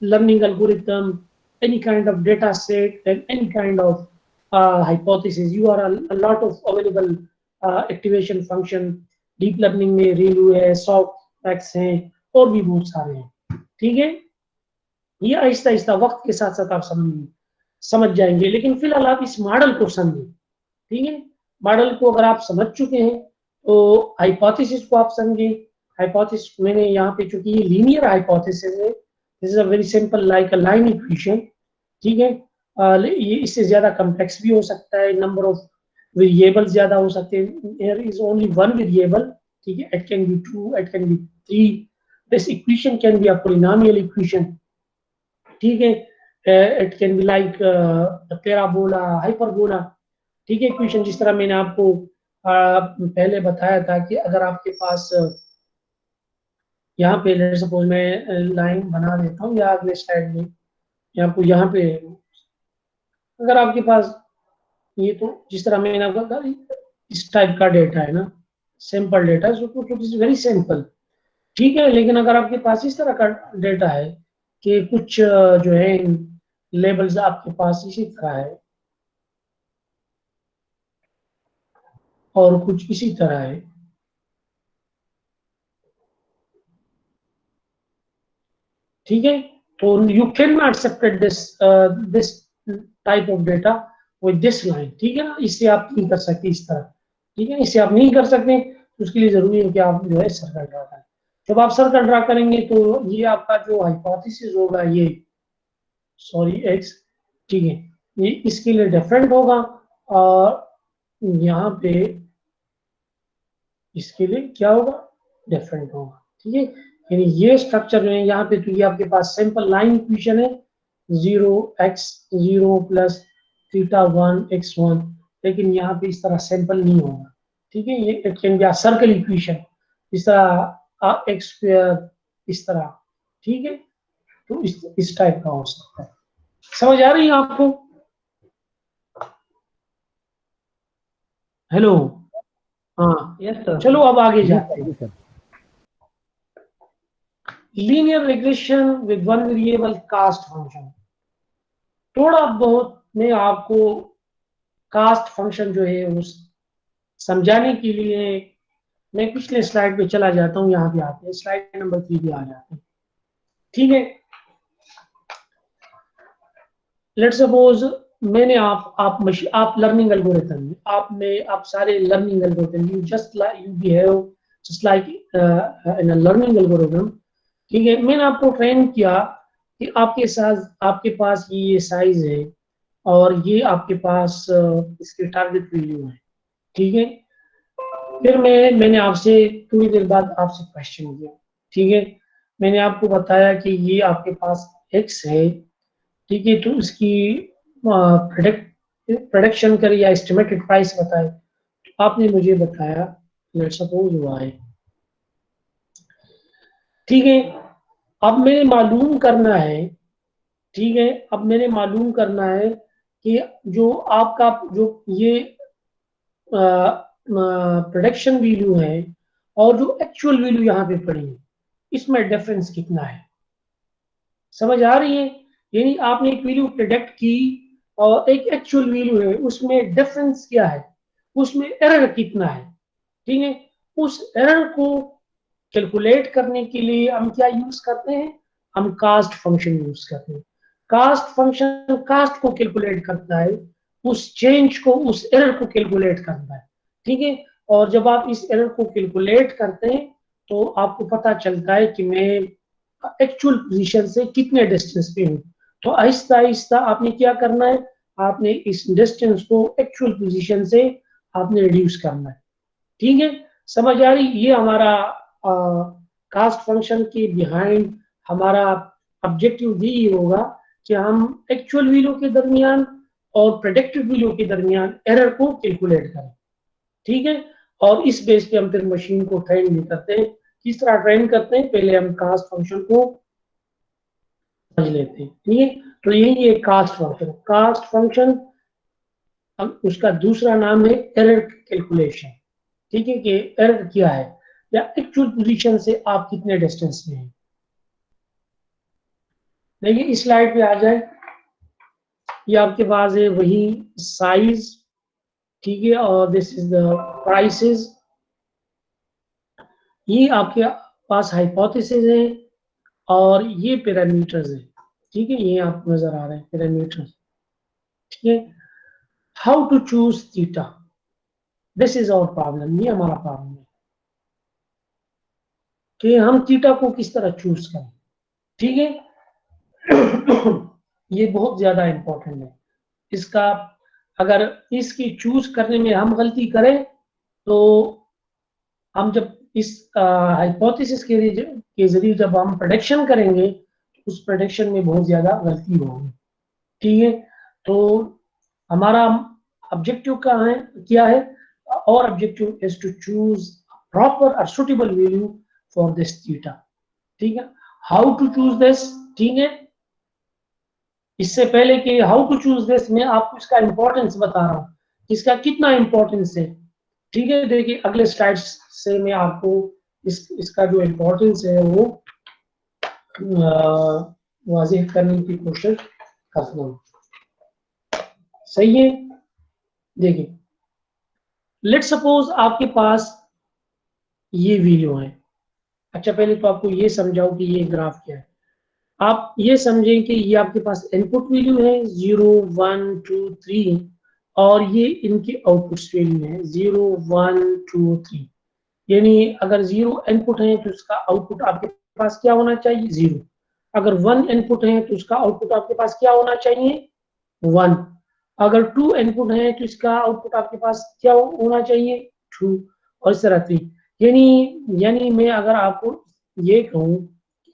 learning algorithm, any kind of data set, and any kind of hypothesis. You are a lot of available activation function. Deep learning में रेलू है, सॉफ्ट एक्स हैं, और भी बहुत सारे हैं। ठीक है, ये आहिस्ता आहिस्ता वक्त के साथ साथ आप समझ जाएंगे, लेकिन फिलहाल आप इस मॉडल को समझें। ठीक है, मॉडल को अगर आप समझ चुके हैं तो हाइपोथेसिस को आप समझें। हाइपोथेसिस मैंने यहाँ पे, चूंकि ये लीनियर हाइपोथेसिस है, this is a very simple like a line equation. ठीक है, ये इससे ज्यादा कॉम्प्लेक्स भी हो सकता है, नंबर ऑफ वेरिएबल्स ज्यादा हो सकते हैं। There is only one variable. ठीक है, it can be 2, it can be 3, this equation can be a polynomial equation. ठीक है, it can be like parabola, hyperbola. ठीक है, इक्वेशन जिस तरह मैंने आपको पहले बताया था कि अगर आपके पास यहाँ पे सपोज मैं लाइन बना देता हूँ या अगले स्लाइड में आपको यहाँ पे, अगर आपके पास ये, तो जिस तरह मैंने आपको कहा इस टाइप का डेटा है ना, simple data, so it is very simple. ठीक है, लेकिन अगर आपके पास इस तरह का डेटा है कि कुछ जो है लेबल्स आपके पास इसी तरह है और कुछ इसी तरह है, ठीक है, तो you can not separate this type of data with this line. ठीक है ना, इससे आप नहीं कर सकते इस तरह। ठीक है, इससे आप नहीं कर सकते, तो उसके लिए जरूरी है कि आप जो है सर्कल ड्रा करें। जब आप सर्कल ड्रा करेंगे तो ये आपका जो हाइपोथेसिस होगा, ये सॉरी एक्स, ठीक है, ये इसके लिए डिफरेंट होगा, और यहाँ पे इसके लिए क्या होगा, डिफरेंट होगा। ठीक है, यानी ये स्ट्रक्चर जो है यहाँ पे, तो ये आपके पास सिंपल लाइन इक्वेशन है, 0x0 प्लस थीटा 1x1, लेकिन यहाँ पे इस तरह सिंपल नहीं होगा। ठीक है, ये it can be a circle equation, इस तरह एक्स स्क्वायर, इस तरह। ठीक है, तो इस टाइप का हो सकता है। समझ आ रही है आपको? हेलो, हाँ, यस सर। चलो अब आगे जी जाते सर, हैं। जी sir. Linear regression with one variable cost function. थोड़ा बहुत मैं आपको कास्ट फंक्शन जो है उस समझाने के लिए मैं पिछले स्लाइड पे चला जाता हूँ। यहाँ पे आते हैं, स्लाइड नंबर 3 पे आ जाते हैं। ठीक है, लेट सपोज मैंने आप लर्निंग एल्गोरिथम, आप सारे learning algorithm, you just like you behave just like in a learning algorithm. ठीक है, मैंने आपको ट्रेन किया कि आपके पास ये साइज है और ये आपके पास इसके टारगेट वैल्यू है। ठीक है, फिर मैंने आपसे थोड़ी देर बाद आपसे क्वेश्चन किया। ठीक है, मैंने आपको बताया कि ये आपके पास एक्स है। ठीक है, तो उसकी प्रोडक्शन करी या एस्टिमेटेड प्राइस बताए, तो आपने मुझे बताया लेट सपोज वाई। ठीक है, अब मैंने मालूम करना है, ठीक है, अब मैंने मालूम करना है कि जो आपका जो ये प्रोडक्शन वैल्यू है और जो एक्चुअल वैल्यू यहाँ पे पड़ी है, इसमें डिफरेंस कितना है। समझ आ रही है? यानी आपने एक वैल्यू प्रेडिक्ट की और एक एक्चुअल वैल्यू है, उसमें डिफरेंस क्या है, उसमें एरर कितना है। ठीक है, उस एरर को कैलकुलेट करने के लिए हम क्या यूज करते हैं, हम कास्ट फंक्शन यूज करते हैं। कास्ट फंक्शन कास्ट को कैलकुलेट करता है, उस चेंज को, उस एरर को कैलकुलेट करता है। ठीक है, और जब आप इस एरर को कैलकुलेट करते हैं तो आपको पता चलता है कि मैं एक्चुअल पोजीशन से कितने डिस्टेंस पे हूँ। तो आहिस्ता आहिस्ता आपने क्या करना है, आपने इस डिस्टेंस को एक्चुअल पोजीशन से आपने रिड्यूस करना है। ठीक है, समझ आ रही? ये हमारा कास्ट फंक्शन के बिहाइंड हमारा ऑब्जेक्टिव भी होगा कि हम एक्चुअल वैल्यू के दरमियान और प्रेडिक्टेड वैल्यू के दरमियान एरर को कैलकुलेट करें। ठीक है, और इस बेस पे हम फिर मशीन को ट्रेन भी करते हैं। किस तरह ट्रेन करते हैं, पहले हम कास्ट फंक्शन को समझ लेते हैं। ठीक है, तो यही एक कास्ट फंक्शन। कास्ट फंक्शन उसका दूसरा नाम है एरर कैलकुलेशन। ठीक है, कि एरर क्या है या एक्चुअल पोजीशन से आप कितने डिस्टेंस में हैं। देखिए इस स्लाइड पे आ जाए, ये आपके पास है वही साइज, ठीक है, और दिस इज द प्राइसेस, ये आपके पास हाइपोथेसिस है और ये पैरामीटर्स है, ठीक है, ये आपको नजर आ रहे हैं पैरामीटर्स, ठीक है। How to choose theta, this is our problem, ये हमारा प्रॉब्लम है कि हम थीटा को किस तरह चूज करें, ठीक है। ये बहुत ज्यादा इंपॉर्टेंट है इसका, अगर इसकी चूज करने में हम गलती करें तो हम जब इस हाइपोथेसिस के जरिए जब हम प्रेडिक्शन करेंगे तो उस प्रेडिक्शन में बहुत ज्यादा गलती होगी, ठीक है। तो हमारा ऑब्जेक्टिव क्या है, और objective is to choose proper और suitable value for this theta, ठीक है। हाउ टू चूज दिस, ठीक है। इससे पहले कि हाउ टू चूज दिस मैं आपको इसका इंपॉर्टेंस बता रहा हूँ, इसका कितना इंपॉर्टेंस है, ठीक है। देखिए अगले स्लाइड्स से मैं आपको इसका जो इंपॉर्टेंस है वो वाज़ेह करने की कोशिश करता हूँ, सही है। देखिए लेट सपोज आपके पास ये वीडियो है, अच्छा पहले तो आपको ये समझाओ कि ये ग्राफ क्या है। आप ये समझें कि ये आपके पास इनपुट वैल्यू है 0 1 2 3 और ये इनके आउटपुट वैल्यू है 0 1 2 3, यानी अगर 0 इनपुट है तो इसका आउटपुट आपके पास क्या होना चाहिए 0, अगर 1 इनपुट है तो इसका आउटपुट आपके पास क्या होना चाहिए 1, अगर 2 इनपुट है तो इसका आउटपुट आपके पास क्या होना चाहिए 2, और इस तरह 3। यानी मैं अगर आपको ये कहूँ,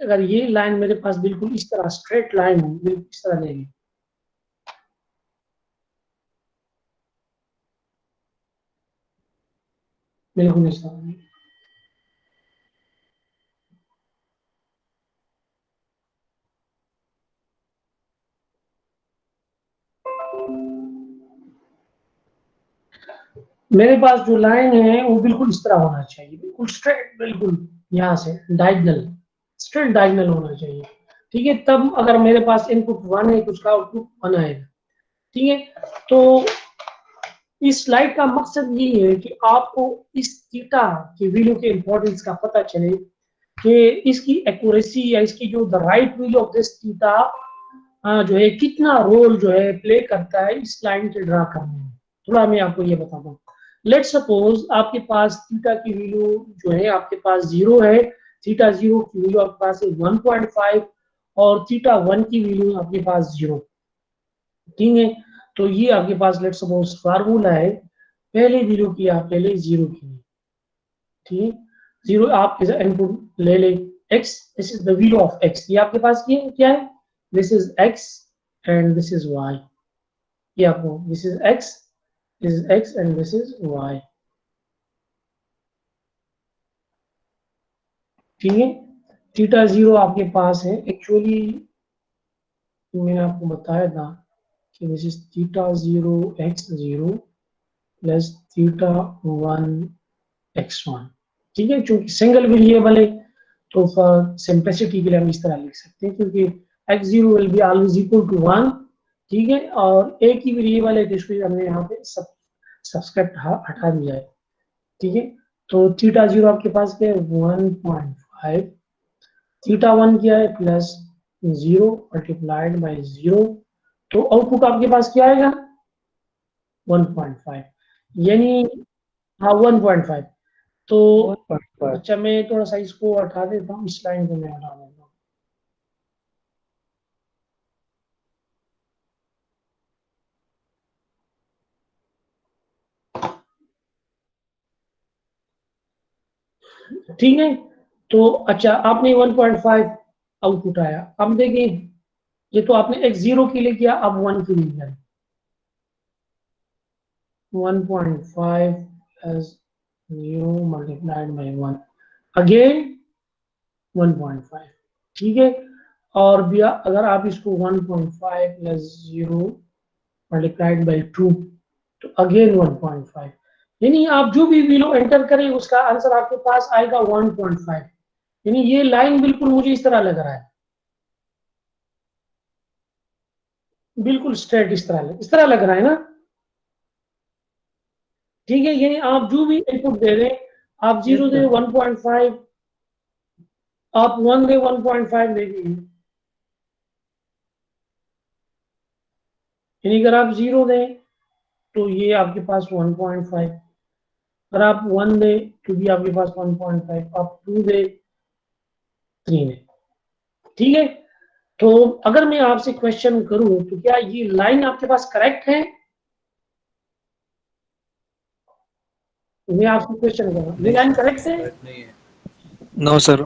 अगर ये लाइन मेरे पास बिल्कुल इस तरह स्ट्रेट लाइन हो, बिल्कुल इस तरह नहीं, बिल्कुल इस तरह नहीं, मेरे पास जो लाइन है वो बिल्कुल इस तरह होना चाहिए, बिल्कुल स्ट्रेट, बिल्कुल यहाँ से डायगनल, स्ट्रेट डायगनल होना चाहिए, ठीक है। तब अगर मेरे पास इनपुट 1 है तो उसका आउटपुट 1 आएगा, ठीक है। तो इस स्लाइड का मकसद ये है कि आपको इस थीटा की वैल्यू के इंपॉर्टेंस का पता चले कि इसकी एक्यूरेसी या इसकी जो the right value of this theta जो है कितना रोल जो है प्ले करता है इस लाइन के ड्रा करने में। थोड़ा मैं आपको ये बताता हूँ, लेट सपोज आपके पास थीटा की वैल्यू जो है आपके पास 0 है, थीटा 0 की वैल्यू आपके पास है 1.5 और थीटा 1 की वैल्यू आपके पास 0, ठीक है। तो ये आपके पास लेट सपोज फार्मूला है, पहले वैल्यू की आप पहले 0 की, ठीक है। 0 आप इनपुट ले ले x, this is the value of x, ये आपके पास ये क्या है, this is x and this is y, ये आपको this is x and this is y, ठीक है। थीटा 0 आपके पास है, एक्चुअली मैंने आपको बताया था कि this is theta 0 x0 plus theta 1 x1, ठीक है। चूंकि सिंगल वेरिएबल है तो फॉर सिंपलिसिटी के लिए हम इस तरह लिख सकते हैं, क्योंकि x0 will be always equal to 1, ठीक है, और एक ही वेरिएबल है तो इसको हमने यहाँ पे सब्सक्रिप्ट हटा दिया है, ठीक है। तो थीटा 0 आपके पास क्या है 1.5, थीटा 1 क्या है प्लस 0 मल्टीप्लाइड बाई 0, तो आउटपुट आपके पास क्या आएगा 1.5, यानी हाँ 1.5। तो अच्छा मैं थोड़ा सा इसको हटा देता हूँ, इस लाइन को मैं हटा देता हूँ, ठीक है। तो अच्छा आपने 1.5 आउटपुट आया, अब देखिए ये तो आपने x0 के लिए किया, अब 1 के लिए किया, 1.5 प्लस 0 मल्टीप्लाइड बाई 1, अगेन 1.5, ठीक है। और भी अगर आप इसको 1.5 प्लस 0 मल्टीप्लाइड बाई 2 तो अगेन 1.5, यानी आप जो भी वैल्यू एंटर करें उसका आंसर आपके पास आएगा 1.5, यानी ये लाइन बिल्कुल मुझे इस तरह लग रहा है, बिल्कुल स्ट्रेट इस तरह लग रहा है ना, ठीक है। यानी आप जो भी इनपुट दे रहे हैं, आप 0 दे 1.5, आप 1 दे 1.5 दे दीजिए। यानी अगर आप 0 दें तो ये आपके पास 1.5, अगर आप 1 दे तो भी आपके पास 1.5, आप 2 दे 3 दे, ठीक है। तो अगर मैं आपसे क्वेश्चन करूं तो क्या ये लाइन आपके पास करेक्ट है? मैं आपसे क्वेश्चन कर रहा हूँ, ये लाइन करेक्ट है? नहीं है। नो सर,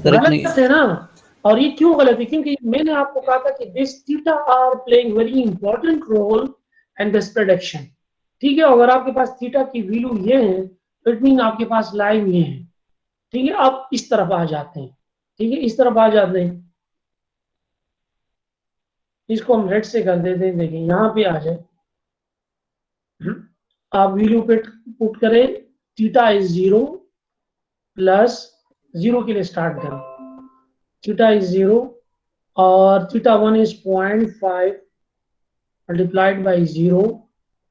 गलत है ना। और ये क्यों गलत है? क्योंकि मैंने आपको कहा था कि this theta are playing very important role and this prediction, ठीक है। अगर आपके पास थीटा की वैल्यू ये है तो इट मीन आपके पास लाइन ये है, ठीक है। आप इस तरफ आ जाते हैं, ठीक है, इस तरफ आ जाते हैं, इसको हम रेड से कर देते हैं। देखिए यहाँ पे आ जाए, आप वैल्यू पे पुट करें, थीटा इज 0 प्लस 0 के लिए स्टार्ट करें, थीटा इज 0 और थीटा 1 इज 0.5 मल्टीप्लाइड बाई 0,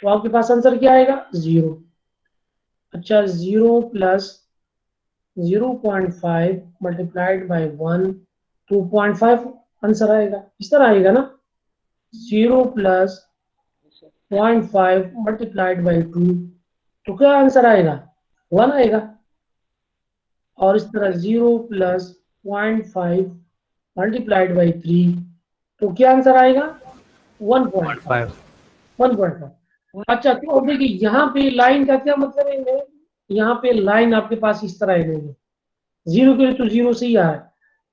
तो आपके पास आंसर क्या आएगा? 0। अच्छा, 0 प्लस 0.5 मल्टीप्लाइड बाई 1, 2.5 आंसर आएगा, इस तरह आएगा ना। 0 प्लस 0.5 मल्टीप्लाइड बाई 2, तो क्या आंसर आएगा? 1 आएगा। और इस तरह 0 प्लस 0.5 मल्टीप्लाइड बाई 3, तो क्या आंसर आएगा? 1.5। 1.5। अच्छा, तो अब देखिए यहाँ पे लाइन का क्या मतलब है? यहाँ पे लाइन आपके पास इस तरह है, 0 के लिए तो 0 से ही आ रहा है,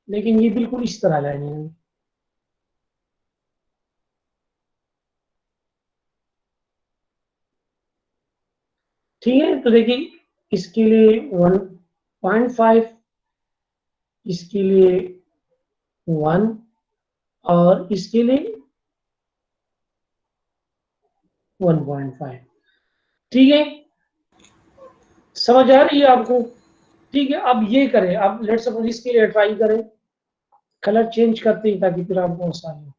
लेकिन ये बिल्कुल इस तरह लाइन है, ठीक है। तो देखिए इसके लिए 1.5, इसके लिए 1 और इसके लिए 1.5, ठीक है। समझ आ रही है आपको? ठीक है, अब ये करें, अब लेट्स सपोज इसके लिए ट्राई करें, कलर चेंज करते हैं ताकि फिर आपको आसानी हो।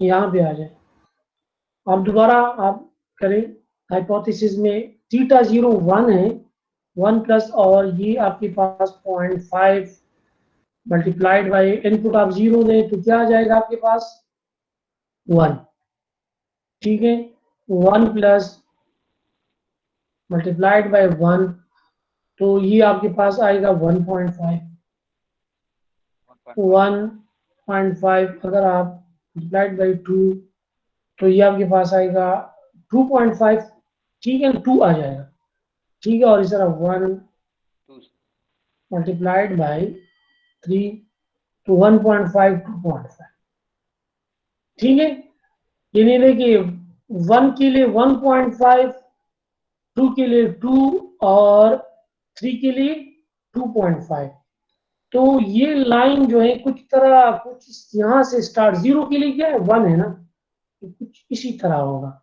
यहाँ पे आ जाए, अब दोबारा आप करें, हाइपोथेसिस में थीटा 0 1 है, 1 प्लस और ये आपके पास 0.5 मल्टीप्लाइड बाई इनपुट आप 0 दें तो क्या आ जाएगा आपके पास? 1, ठीक है। 1 प्लस मल्टीप्लाइड बाई 1, तो ये आपके पास आएगा 1.5। 1.5 अगर आप मल्टीप्लाइड बाई 2, तो ये आपके पास आएगा 2.5, ठीक है, 2 आ जाएगा, ठीक है। और इस तरह 1 मल्टीप्लाइड बाई 3, तो 1.5 2.5, ठीक है। ये नहीं देखिए 1 के लिए 1.5, 2 के लिए 2 और 3 के लिए 2.5, तो ये लाइन जो है कुछ तरह कुछ यहां से स्टार्ट, 0 के लिए क्या है? 1 है ना, तो कुछ इसी तरह होगा,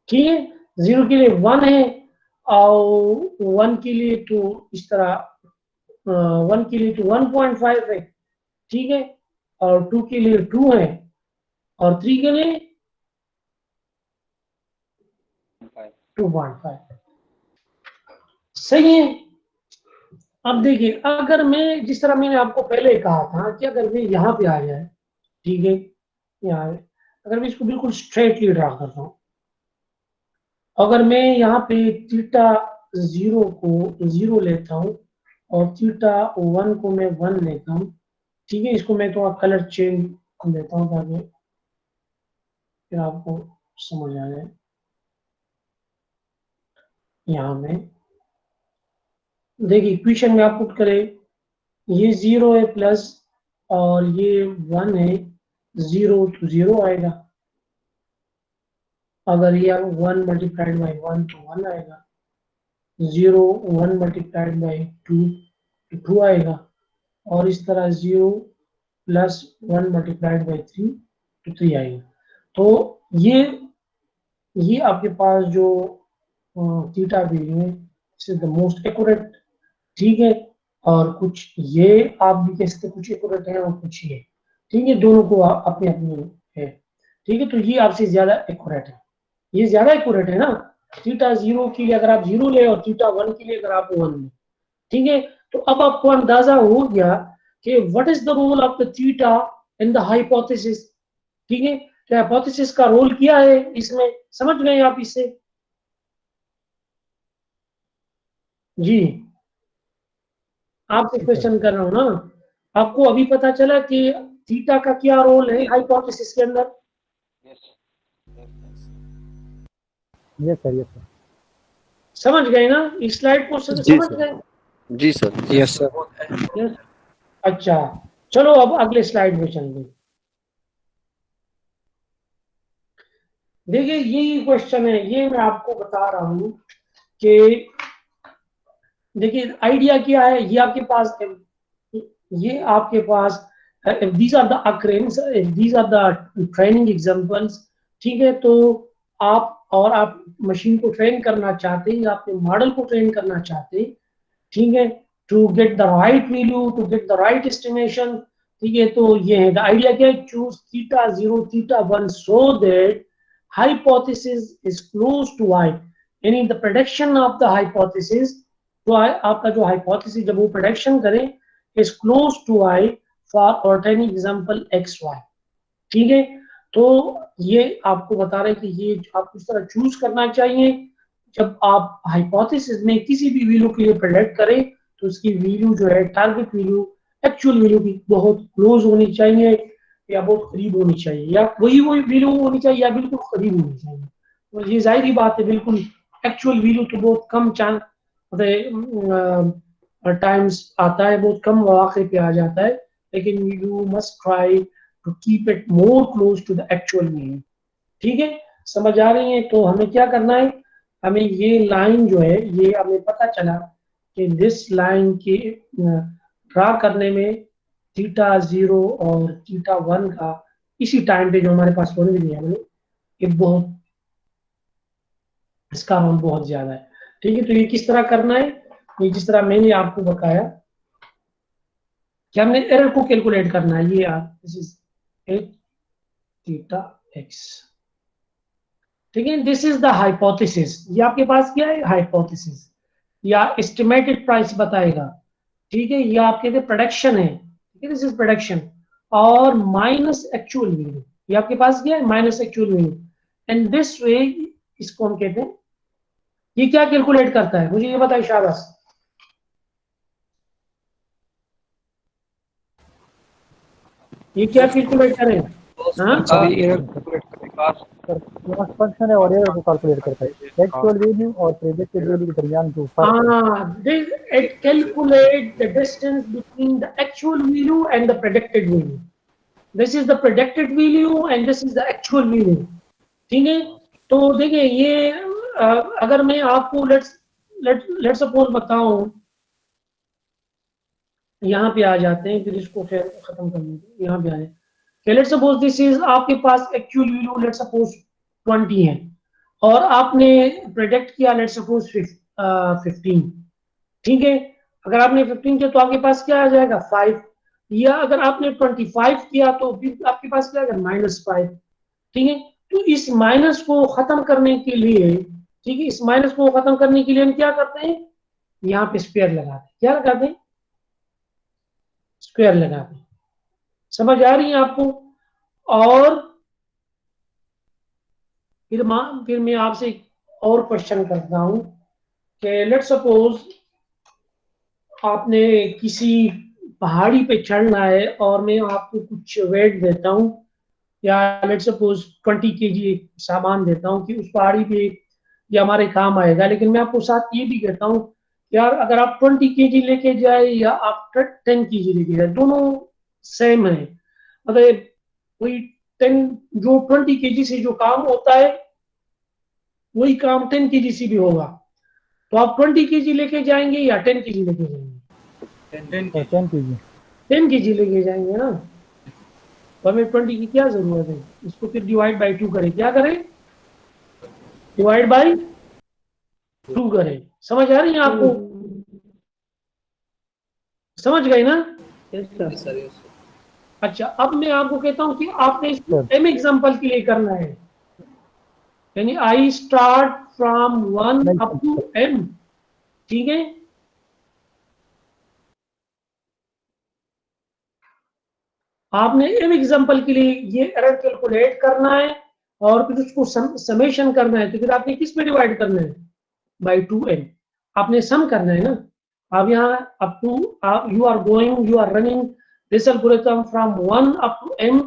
ठीक है। 0 के लिए 1 है और 1 के लिए तो इस तरह 1 के लिए तो 1.5 है, ठीक है। और 2 के लिए 2 है और 3 के लिए 2.5, सही है। अब देखिए अगर मैं जिस तरह मैंने आपको पहले कहा था कि अगर मैं यहाँ पे आ जाए, ठीक है, यहाँ अगर मैं इसको बिल्कुल स्ट्रेटली ड्रा करता हूँ, अगर मैं यहाँ पे थीटा 0 को 0 लेता हूँ और थीटा 1 को मैं 1 लेता हूँ, ठीक है। इसको मैं थोड़ा कलर चेंज कर देता हूँ ताकि फिर आपको समझ आ जाए। यहाँ में देखिए इक्वेशन में आप पुट करें, ये 0 है प्लस और ये 1 है, 0 तो 0 आएगा, अगर ये 1 मल्टीप्लाइड बाई 1 तो 1 आएगा, 0 1 मल्टीप्लाइड बाई 2 तो 2 आएगा, और इस तरह 0 प्लस 1 मल्टीप्लाइड बाई 3 तो 3 आएगा। तो ये आपके पास जो थीटा वैल्यू है, this is the most accurate, ठीक है। और कुछ ये आप भी कह सकते कुछ एक्यूरेट है और कुछ ये, ठीक है, दोनों को अपने अपने है, ठीक है। तो ये आपसे ज्यादा एक्यूरेट है, ये ज्यादा एक्यूरेट है ना, थीटा 0 के लिए अगर आप 0 ले और थीटा 1 के लिए अगर आप 1 ले, ठीक है। तो अब आपको अंदाजा हो गया कि what is the role of the theta in the hypothesis, ठीक है। तो हाइपोथेसिस का रोल क्या है इसमें, समझ गए आप इससे? जी, आपसे क्वेश्चन कर रहा हूं ना, आपको अभी पता चला कि थीटा का क्या रोल है हाइपोथेसिस के अंदर? Yes sir, yes sir. समझ गए ना, इस स्लाइड को समझ गए? जी सर। Yes sir. यस। अच्छा, चलो अब अगले स्लाइड में चलते हैं। देखिए यही क्वेश्चन है, ये मैं आपको बता रहा हूं कि देखिए आइडिया क्या है, ये आपके पास, ये आपके पास these are the occurrence, these are the training examples, ठीक है। तो आप मशीन को ट्रेन करना चाहते हैं या अपने मॉडल को ट्रेन करना चाहते हैं, ठीक है, to get the right value, to get the right estimation, ठीक है। तो ये है आइडिया क्या है, choose theta 0 theta 1 so that hypothesis is close to I, यानी the prediction of the hypothesis, तो आपका जो हाइपोथेसिस जब वो प्रेडिक्शन करें is close to I for ordinary example XY, ठीक है। तो ये आपको बता रहे हैं कि ये आपको इस तरह चूज करना चाहिए, जब आप हाइपोथेसिस में किसी भी वैल्यू के लिए प्रेडिक्ट करें तो उसकी वैल्यू जो है टारगेट वैल्यू एक्चुअल वैल्यू की बहुत क्लोज होनी चाहिए या बहुत करीब होनी चाहिए, या वही वैल्यू होनी चाहिए या बिल्कुल करीब होनी चाहिए। तो ये जाहिर ही बात है, बिल्कुल एक्चुअल वैल्यू तो बहुत कम चांस टाइम्स आता है, बहुत कम मौके पे आ जाता है, लेकिन you must try to keep it more close to the actual meaning, ठीक है। समझ आ रही है? तो हमें क्या करना है, हमें ये लाइन जो है, ये हमें पता चला कि दिस लाइन के ड्रा करने में थीटा 0 और थीटा 1 का इसी टाइम पे जो हमारे पास होने दिया हमने, ये बहुत, इसका रोल बहुत ज्यादा है, ठीक है। तो ये किस तरह करना है, ये जिस तरह मैंने आपको बताया कि हमने एरर को कैलकुलेट करना है, ये आप दिस इज थीटा एक्स, ठीक है। दिस इज द हाइपोथेसिस, ये आपके पास क्या है, हाइपोथेसिस या एस्टिमेटेड प्राइस बताएगा, ठीक है। ये आपके प्रोडक्शन है, ठीक है, दिस इज प्रोडक्शन, और माइनस एक्चुअल वैल्यू, ये आपके पास क्या है, minus actual value, and this way, इसको हम कहते हैं, ये क्या कैलकुलेट करता है, मुझे ये बताइए शाबाश। ये क्या कैलकुलेट करें? हाँ, सर ये एरर कैलकुलेट करने का सर कॉस्ट फंक्शन है और एरर को कैलकुलेट करता है, एक्चुअल वैल्यू और प्रेडिक्टेड वैल्यू के दरमियान जो फर्क है। it calculate the distance between the actual value and the predicted value. This is the predicted value and this is the actual value, ठीक है। तो देखिए ये अगर मैं आपको लेट्स सपोज बताऊं, यहाँ पे आ जाते हैं, फिर इसको फिर खत्म कर लेंगे, यहाँ पे आ जाए, लेट्स सपोज दिस इज आपके पास एक्चुअल वैल्यू लेट्स सपोज 20 है और आपने प्रेडिक्ट किया लेट्स सपोज 15, ठीक है। अगर आपने 15 किया तो आपके पास क्या आ जाएगा 5, या अगर आपने 25 किया तो फिर आपके पास क्या आएगा -5, ठीक है। तो इस माइनस को खत्म करने के लिए, ठीक है, इस माइनस को खत्म करने के लिए हम क्या करते हैं, यहाँ पे स्क्वायर लगाते हैं, क्या लगाते हैं, स्क्वायर लगाते हैं। समझ आ रही है आपको? और फिर मैं आपसे एक और क्वेश्चन करता हूं कि लेट्स सपोज आपने किसी पहाड़ी पे चढ़ना है और मैं आपको कुछ वेट देता हूं, या लेट्स सपोज 20 kg सामान देता हूं कि उस पहाड़ी पे ये हमारे काम आएगा, लेकिन मैं आपको साथ ये भी कहता हूं यार अगर आप 20 kg लेके जाए या आप 10 kg लेके जाए, दोनों सेम है, मतलब वही 10 जो 20 kg से जो काम होता है वही काम 10 kg से भी होगा। तो आप 20 kg लेके जाएंगे या 10 kg लेके जाएंगे? 10 kg लेके जाएंगे ना, तो हमें 20 की क्या जरूरत है, इसको फिर डिवाइड बाई 2 करें, क्या करें, डिवाइड बाई 2 करें। समझ आ रही है आपको? समझ गए ना? Yes sir yes sir. अच्छा, अब मैं आपको कहता हूं कि आपने इसको m एग्जांपल के लिए करना है, यानी I start from 1 up to m। ठीक है, आपने m एग्जांपल के लिए ये एरर कैलकुलेट करना है और फिर उसको समेशन करना है। तो फिर आपने किस में डिवाइड करना है? By 2n। आपने सम करना है ना। अब यहाँ up to you are running this algorithm from 1 up to m।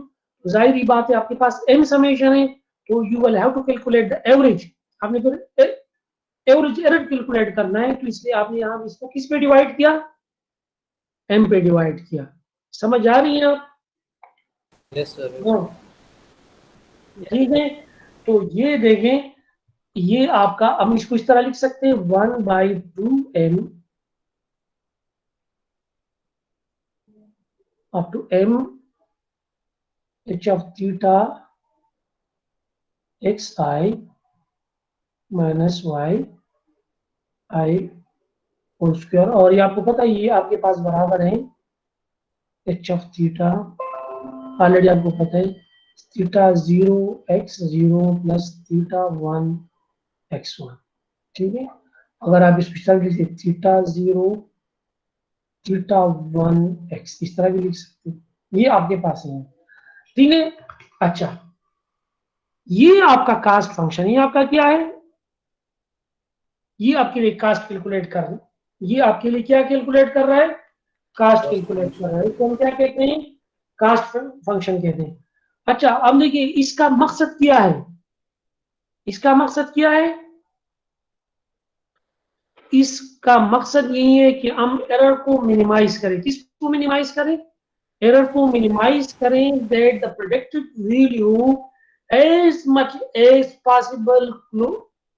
जाहिर ही बात है आपके पास m समेशन है, तो you will have to calculate the average. आपने फिर एवरेज एरर कैलकुलेट करना है, तो इसलिए आपने यहाँ इसको किस पे डिवाइड किया? m पे डिवाइड किया। समझ आ रही है आप? यस सर हाँ, ठीक है। तो ये देखें, ये आपका, हम इसको इस तरह लिख सकते हैं 1/2m up to m h of theta xi minus y i whole square. और ये आपको पता है ये आपके पास बराबर है h of theta, ऑलरेडी आपको पता है theta 0 x 0 plus theta 1 x1। ठीक है, अगर आप इस तरह लिखिए थीटा 0 थीटा 1 x, इस तरह भी लिख सकते हैं, ये आपके पास है। ठीक है, अच्छा, ये आपका कास्ट फंक्शन, ये आपका क्या है? ये आपके लिए कास्ट कैलकुलेट कर रहा है। ये आपके लिए क्या कैलकुलेट कर रहा है? कास्ट कैलकुलेट कर रहा है। तो हम क्या कहते हैं? कास्ट फंक्शन कहते हैं। अच्छा, अब देखिए इसका मकसद क्या है? इसका मकसद क्या है? इसका मकसद यही है कि हम एरर को मिनिमाइज करें। किसको मिनिमाइज करें? एरर को मिनिमाइज करें, that the predicted value as much as possible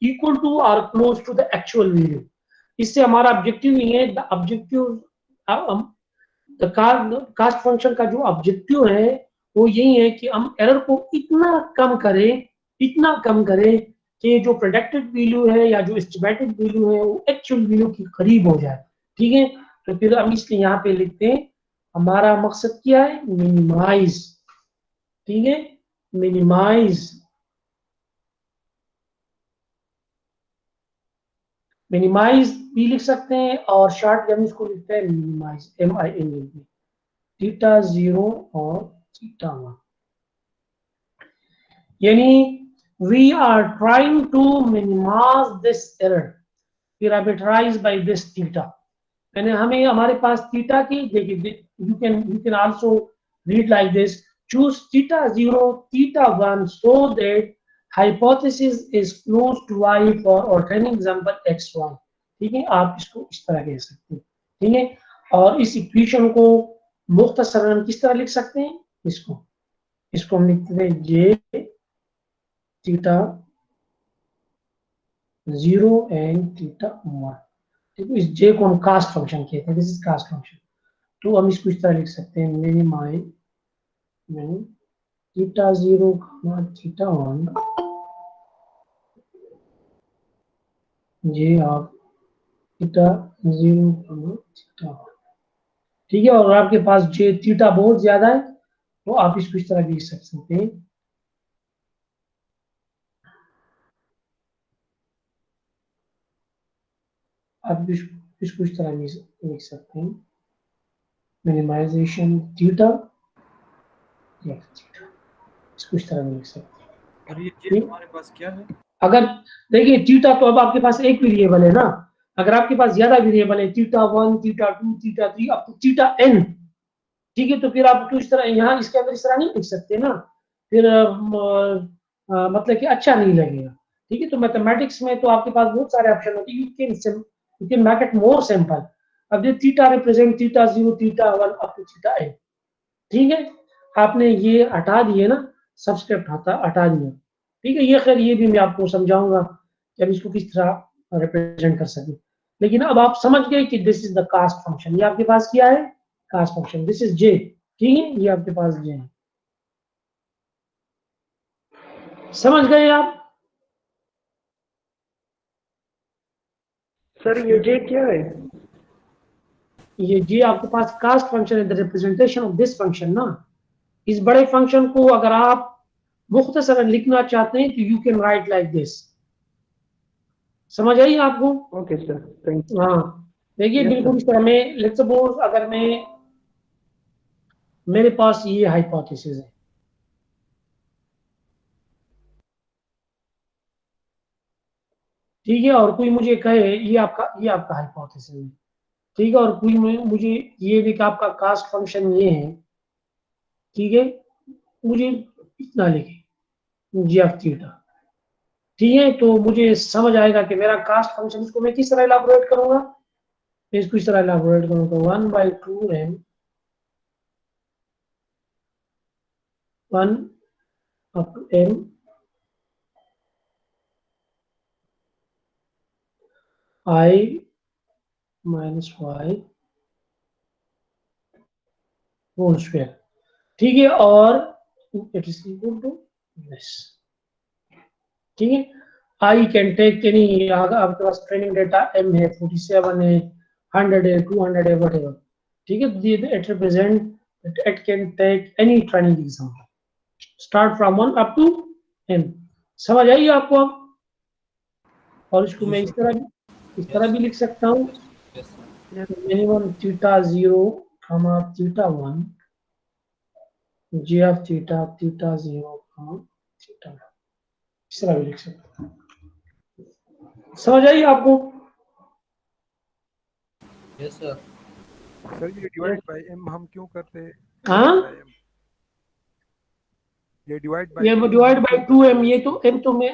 equal to or close to the actual value। इससे हमारा ऑब्जेक्टिव नहीं है, the objective, the cost function का जो ऑब्जेक्टिव है वो यही है कि हम एरर को इतना कम करें, इतना कम करें कि जो प्रेडिक्टेड वैल्यू है या जो एस्टिमेटेड वैल्यू है वो एक्चुअल वैल्यू के करीब हो जाए। ठीक है, तो फिर हम इसलिए यहाँ पे लिखते हैं हमारा मकसद क्या है? मिनिमाइज। ठीक है, मिनिमाइज, मिनिमाइज भी लिख सकते हैं और शॉर्ट हम इसको लिखते हैं मिनिमाइज, MIN। थीटा 0 और थीटा 1, यानी we are trying to minimize this error parameterize by this theta. यानी हमें हमारे पास थीटा की, देखिए you can also read like this, choose theta 0 theta 1 so that hypothesis is close to y for alternate example x1। ठीक है, आप इसको इस तरह कह सकते हैं। ठीक है, और इस इक्वेशन को मुख्तसरन हम किस तरह लिख सकते हैं? इसको इसको हम लिखते हैं j थीटा 0 एंड थीटा 1। ठीक है, इस j को हम कास्ट फंक्शन कहते हैं, दिस इज कास्ट फंक्शन। तो हम इसको इस तरह लिख सकते हैं minimize theta 0 theta 1 j of theta 0 theta 1। ठीक है, और आपके पास j थीटा बहुत ज्यादा है तो आप इसको इस तरह लिख सकते हैं, आप इसको इस तरह लिख सकते हैं मिनिमाइजेशन थीटा या थीटा, इसको इस तरह लिख सकते हैं। और ये चीज हमारे पास क्या है? अगर देखिए थीटा, तो अब आपके पास एक वेरिएबल है ना। अगर आपके पास ज्यादा वेरिएबल है, theta 1 theta 2 theta 3 up to theta n, ठीक है, तो फिर आप तो इस तरह यहाँ इसके अंदर इस तरह नहीं लिख सकते ना, फिर मतलब कि अच्छा नहीं लगेगा। ठीक है, तो मैथमेटिक्स में तो आपके पास बहुत सारे ऑप्शन होते हैं, you can make it more simple. अब ये theta represent theta 0 theta 1 up to theta n। ठीक है, आपने ये हटा दिए ना, सब्सक्रिप्ट हटा दिया। ठीक है, ये खैर ये भी मैं आपको समझाऊंगा कि हम इसको किस तरह रिप्रेजेंट कर सकें। लेकिन अब आप समझ गए कि this is the cost function. ये आपके पास क्या है? Cost function. दिस इज जे। ठीक है, ये आपके पास जे है। समझ गए आप? सर ये j क्या है? ये जी आपके पास कास्ट फंक्शन है, the representation of this function ना। इस बड़े फंक्शन को अगर आप मुख्तसरन लिखना चाहते हैं तो you can write like this. समझ आई आपको? Okay sir, thank you. हाँ देखिए Yes, बिल्कुल sir. इस तरह में, लेट्स सपोज अगर मैं, मेरे पास ये हाइपोथेसिस है, ठीक है, और कोई मुझे कहे ये आपका हाइपोथेसिस है, ठीक है, और कोई मुझे ये भी कि आपका कास्ट फंक्शन ये है, ठीक है, मुझे इतना लिखे जी ऑफ थीटा, ठीक है, तो मुझे समझ आएगा कि मेरा कास्ट फंक्शन, इसको मैं किस तरह इलाबोरेट करूंगा, मैं इसको इस तरह इलाबोरेट करूंगा, 1/2m 1 up to m I minus y whole square, ठीक है, और it is equal to this, ठीक है। आई कैन टेक एनी, आपके पास ट्रेनिंग डेटा m है, 47 है, 100 है, 200 है, whatever, ठीक है, it represent, it can take any training example start from 1 up to m। समझ आई आपको अब? और इसको मैं इस तरह भी लिख सकता हूँ, Yes, sir. Minimum theta 0 comma theta 1 G of theta theta 0 comma theta 1, इस तरह भी लिख सकता हूँ। समझ आई आपको? Yes, sir. सर ये डिवाइड बाय m हम क्यों करते हैं? हाँ, Divide by m. ये डिवाइड बाय ये 2 डिवाइड हम बाय क्यों 2m, करते हैं ये तो इसको? m तो मैं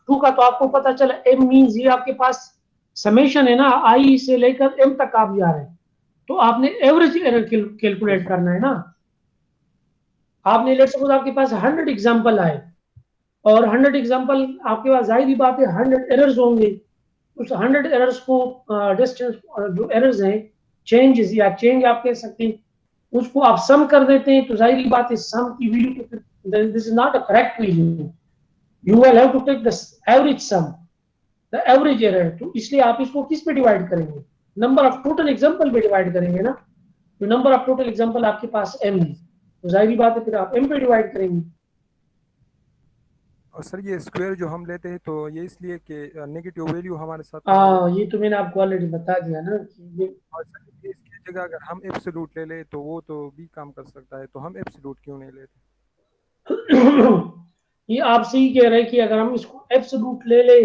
2 का तो आपको पता चला, m मींस ये आपके पास समेशन है ना, i से लेकर m तक आप जा रहे हैं, तो आपने एवरेज एरर कैलकुलेट करना है ना। आपने लेट्स सपोज आपके पास 100 एग्जांपल आए, और 100 एग्जांपल आपके पास, जाहिर बात है 100 एरर्स होंगे, उस 100 एरर्स को डिस्टेंस जो एरर्स हैं, चेंजेस या चेंज आप कह सकते हैं, उसको आप सम कर देते हैं, तो जाहिर बात है सम की वैल्यू तो, this is not a correct value, you will have to take the average sum, the average error, तो इसलिए आप इसको किस पे डिवाइड करेंगे, नंबर ऑफ टोटल एग्जांपल पे डिवाइड करेंगे ना। तो नंबर ऑफ टोटल एग्जांपल आपके पास m है, तो जाहिर बात है फिर आप m पे डिवाइड करेंगे। और सर ये स्क्वायर जो हम लेते हैं तो ये इसलिए कि नेगेटिव वैल्यू हमारे साथ ना हो जाए। ये तो मैंने आपको ऑलरेडी बता दिया ना कि ये और सर ये इसकी जगह अगर हम एब्सोल्यूट ले ले तो वो तो भी काम कर सकता है, तो हम एब्सोल्यूट क्यों नहीं लेते? ये आप सही कह रहे हैं कि अगर हम इसको एब्सोल्यूट ले ले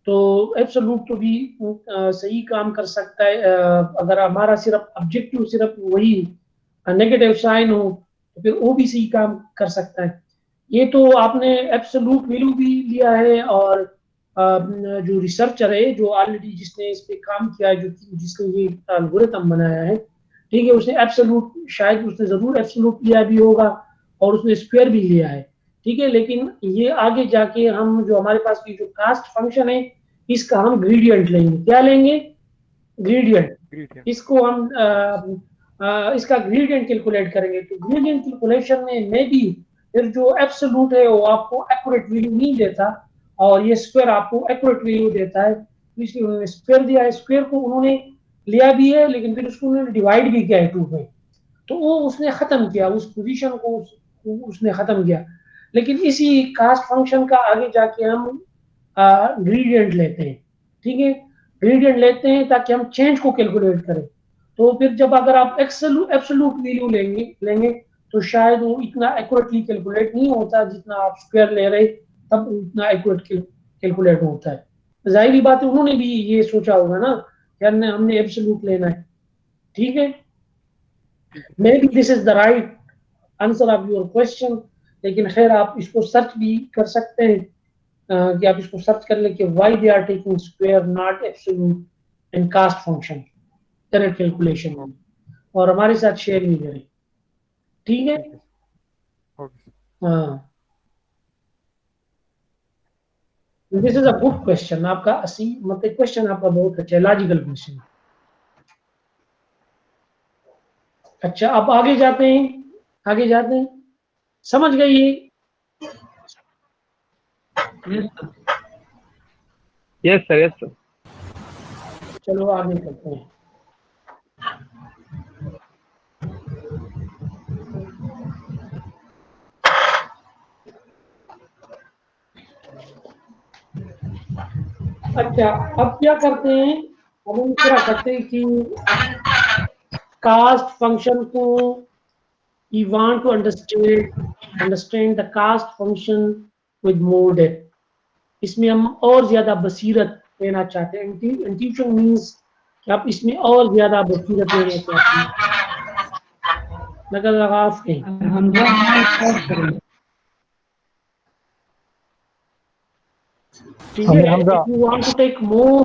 तो एब्सोल्यूट तो भी सही काम कर सकता है, अगर हमारा सिर्फ ऑब्जेक्टिव सिर्फ वही नेगेटिव साइन हो तो फिर वो भी सही काम कर सकता है। ये तो आपने एब्सोल्यूट वैल्यू भी लिया है, और जो रिसर्चर है जो ऑलरेडी जिसने इस पे काम किया है, जो जिसने ये एल्गोरिथम बनाया है, ठीक है, उसने एब्सोल्यूट, शायद उसने जरूर एब्सोल्यूट लिया भी होगा, और उसने स्क्वायर भी लिया है, ठीक है, लेकिन ये आगे जाके हम जो हमारे पास की जो कास्ट फंक्शन है, इसका हम ग्रेडियंट लेंगे, क्या लेंगे, ग्रेडियंट, ग्रेडियंट। इसको हम इसका ग्रेडियंट कैलकुलेट करेंगे, तो ग्रेडियंट कैलकुलेशन में भी फिर जो एब्सोल्यूट है वो आपको एक्यूरेट वैल्यू नहीं देता, और ये स्क्वायर आपको एक्यूरेट वैल्यू देता है, तो इसलिए उन्होंने स्क्वायर दिया है, स्क्वायर को उन्होंने लिया भी है, लेकिन फिर उसको उन्होंने डिवाइड भी किया है 2 में, तो वो उसने खत्म किया, उस पोजीशन को उसने खत्म किया। लेकिन इसी कास्ट फंक्शन का आगे जाके हम ग्रेडियंट लेते हैं, ठीक है, ग्रेडियंट लेते हैं ताकि हम चेंज को कैलकुलेट करें, तो फिर जब अगर आप एब्सोल्यूट वैल्यू लेंगे तो शायद वो इतना एक्यूरेटली कैलकुलेट नहीं होता, जितना आप स्क्वायर ले रहे तब उतना एक्यूरेट कैलकुलेट होता है। जाहिर बात है उन्होंने भी ये सोचा होगा ना कि हमने एब्सोल्यूट लेना है, ठीक है। Maybe this is the right answer of your question, लेकिन खैर आप इसको सर्च भी कर सकते हैं, कि आप इसको सर्च कर ले कि why they are taking square not absolute in cast function correct calculation में, और हमारे साथ शेयर भी करें, ठीक है। ओके। हाँ, this is a good question आपका, मतलब क्वेश्चन आपका बहुत अच्छा, लॉजिकल क्वेश्चन। अच्छा अब आगे जाते हैं, समझ गए ये? Yes sir, yes sir. चलो आगे करते हैं। अच्छा, अब क्या करते हैं, अब हम क्या करते हैं कि कास्ट फंक्शन को we want to understand the cast function with more depth. इसमें हम और ज्यादा बसीरत लेना चाहते हैं। इंट्यूशन मीन्स कि आप इसमें और ज्यादा बसीरत लेना चाहते हैं। लगाव नहीं। ठीक है, Hamza if you want to take more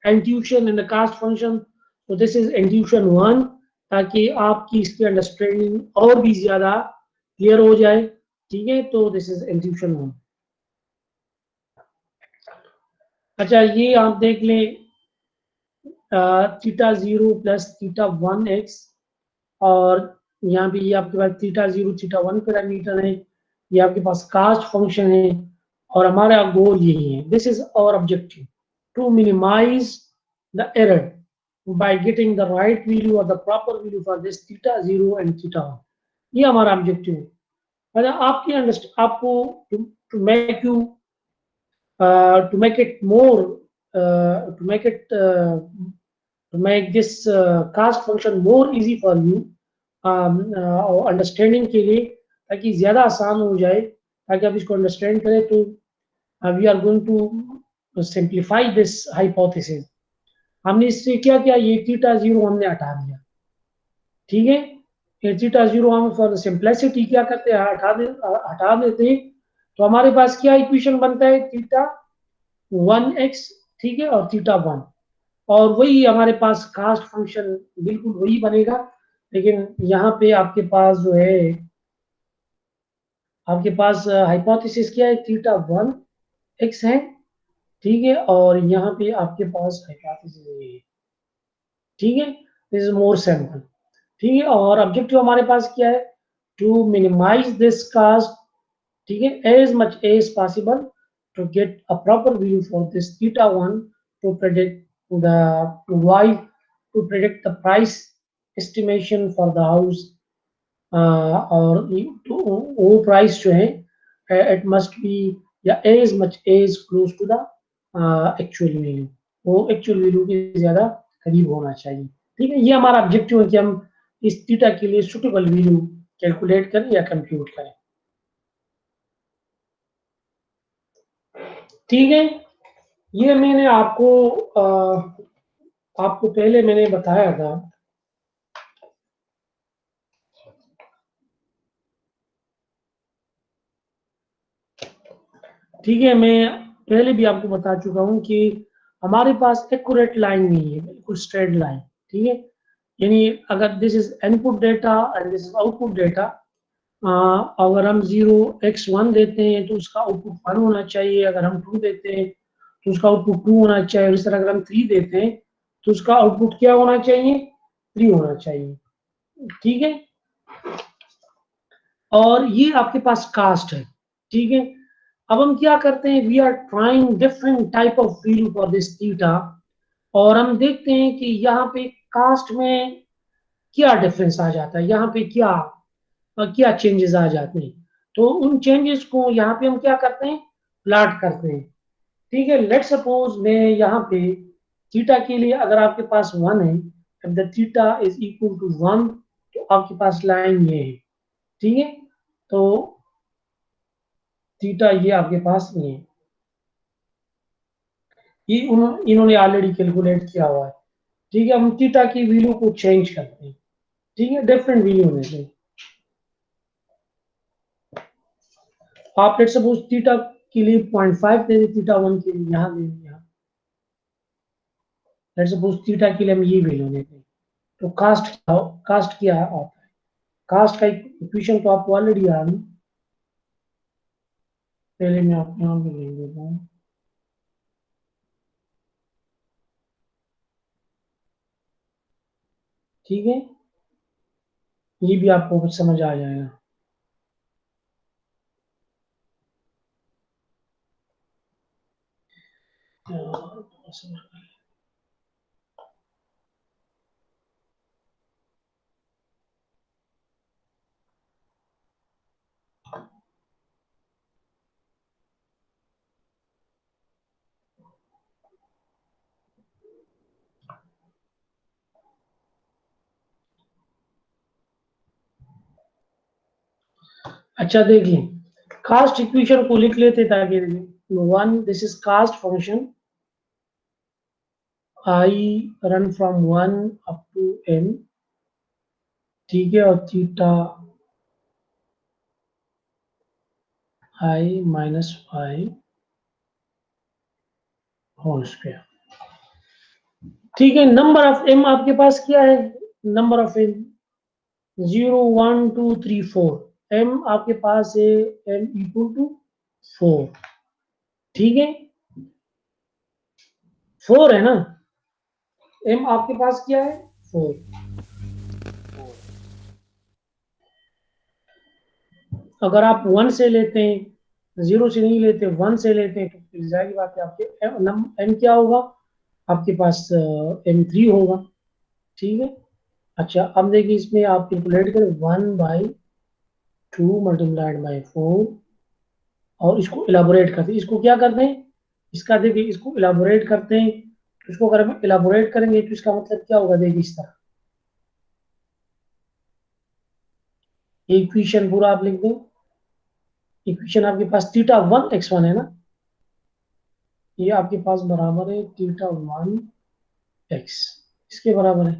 intuition in the cast function, so this is intuition 1, ताकि आपकी इसकी अंडरस्टैंडिंग और भी ज्यादा क्लियर हो जाए। ठीक है, तो दिस इज इंट्यूशन 1। अच्छा, ये आप देख लें, थीटा 0 प्लस थीटा 1x, और यहाँ पे ये आपके पास थीटा 0 थीटा 1 पैरामीटर है, ये आपके पास कास्ट फंक्शन है, और हमारा गोल यही है। This is our objective, to minimise the error by getting the right value और the proper value for this theta 0 and theta 1। ये हमारा ऑब्जेक्टिव है। अच्छा, आपको to make you to make it more to make it to make this cast function more easy for you understanding के लिए, ताकि ज्यादा आसान हो जाए, ताकि आप इसको अंडरस्टैंड करें, तो we are going to simplify this hypothesis. हमने इससे क्या किया, ये थीटा 0 हमने हटा दिया। ठीक है, ये थीटा 0 हम फॉर सिंप्लिसिटी क्या करते हैं, हटा देते हैं, तो हमारे पास क्या इक्वेशन बनता है, थीटा 1x, ठीक है, और थीटा 1, और वही हमारे पास कास्ट फंक्शन बिल्कुल वही बनेगा। लेकिन यहाँ पे आपके पास जो है, आपके पास हाइपोथेसिस क्या है, थीटा 1x है। ठीक है, और यहाँ पे आपके पास हाइपोथेसिस है। ठीक है, दिस इज मोर सिंपल। ठीक है, और ऑब्जेक्टिव हमारे पास क्या है, टू मिनिमाइज दिस कास्ट, ठीक है, as much as possible to get a proper view for this theta 1 to predict the y, to predict the price estimation for the house, और वो प्राइस जो है, it must be as much as close to the actual value, वो actual value के ज्यादा करीब होना चाहिए। ठीक है, ये हमारा ऑब्जेक्टिव है कि हम इस थीटा के लिए सुटेबल वैल्यू कैलकुलेट करें या कंप्यूट करें। ठीक है, ये मैंने आपको पहले मैंने बताया था। ठीक है, मैं पहले भी आपको बता चुका हूं कि हमारे पास एक्यूरेट लाइन नहीं है, बिल्कुल स्ट्रेट लाइन। ठीक है, यानी अगर this is input data and this is output data, अगर हम 0x1 देते हैं तो उसका आउटपुट 1 होना चाहिए, अगर हम 2 देते हैं तो उसका आउटपुट 2 होना चाहिए, इस तरह अगर हम 3 देते हैं तो उसका आउटपुट क्या होना चाहिए, 3 होना चाहिए। ठीक है, और ये आपके पास कास्ट है। ठीक है, अब हम क्या करते हैं, we are trying different type of value for this theta, और हम देखते हैं कि यहाँ पे कास्ट में क्या डिफरेंस आ जाता है, यहाँ पे क्या क्या चेंजेस आ जाते हैं। तो उन चेंजेस को यहाँ पे हम क्या करते हैं, प्लॉट करते हैं। ठीक है, लेट सपोज मैं यहाँ पे थीटा के लिए, अगर आपके पास 1 है, if the theta is equal to 1, तो आपके पास लाइन ये है। ठीक है, तो थीटा ये आपके पास ये है, ये इन्होंने ऑलरेडी कैलकुलेट किया हुआ है। ठीक है, हम थीटा की वैल्यू को चेंज करते हैं। ठीक है, डिफरेंट वैल्यू होने से आप लेट सपोज थीटा के लिए 0.5 दे दें, थीटा 1 के लिए यहाँ दे दें, यहाँ लेट सपोज थीटा के लिए हम ये वैल्यू देते हैं, तो कास्ट क्या आता है, कास्ट का इक्वेशन तो आपको ऑलरेडी आ गई। पहले मैं आपको यहाँ पे लिख देता हूँ। ठीक है, ये भी आपको कुछ समझ आ जाएगा। अच्छा देखिए, कास्ट इक्वेशन को लिख लेते ताकि one, this is cost function I run from 1 up to n, ठीक है, और theta I minus five whole square, ठीक है। नंबर ऑफ m आपके पास क्या है, नंबर ऑफ m 0 1 2 3 4, m आपके पास है m इक्वल टू 4, ठीक है, 4 है ना, m आपके पास क्या है 4। अगर आप 1 से लेते हैं, 0 से नहीं लेते, 1 से लेते हैं, तो फिर जाहिर बात है आपके m क्या होगा, आपके पास m3 होगा, ठीक है। अच्छा अब देखिए, इसमें आप कैलकुलेट करें 1/2 मल्टीप्लाइड बाई 4, और इसको इलाबोरेट करते हैं, इसको क्या करते हैं, इसका देखिए इसको इलाबोरेट करते हैं, तो इसको अगर हम इलाबोरेट करेंगे तो इसका मतलब क्या होगा, देखिए इस तरह इक्वेशन पूरा आप लिख दें। इक्वेशन आपके पास थीटा 1 x1 है ना, ये आपके पास बराबर है थीटा 1 x, इसके बराबर है।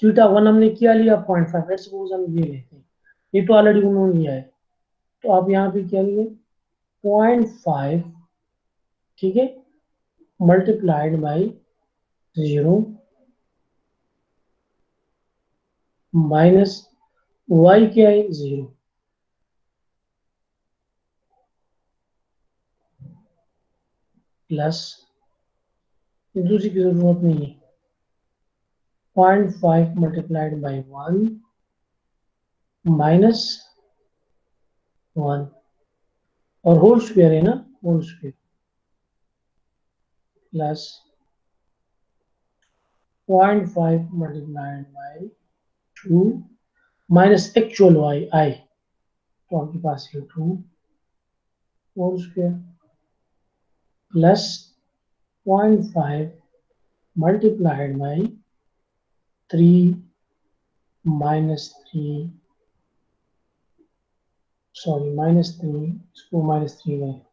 थीटा 1 हमने क्या लिया 0.5, लेट्स सपोज हम ये लेते हैं, ये तो ऑलरेडी उन्होंने लिया है, तो आप यहाँ पे क्या लिए 0.5, ठीक है, मल्टीप्लाइड बाई 0 माइनस y क्या है 0, प्लस दूसरी की जरूरत नहीं है 0.5 मल्टीप्लाइड बाई 1 माइनस 1, और होल स्क्वायर है ना, whole square plus 0.5 multiplied by 2 minus actual y I, तो आपके पास है 2 whole square plus 0.5 multiplied by 3 minus 3, sorry minus 3, इसको माइनस 3 है,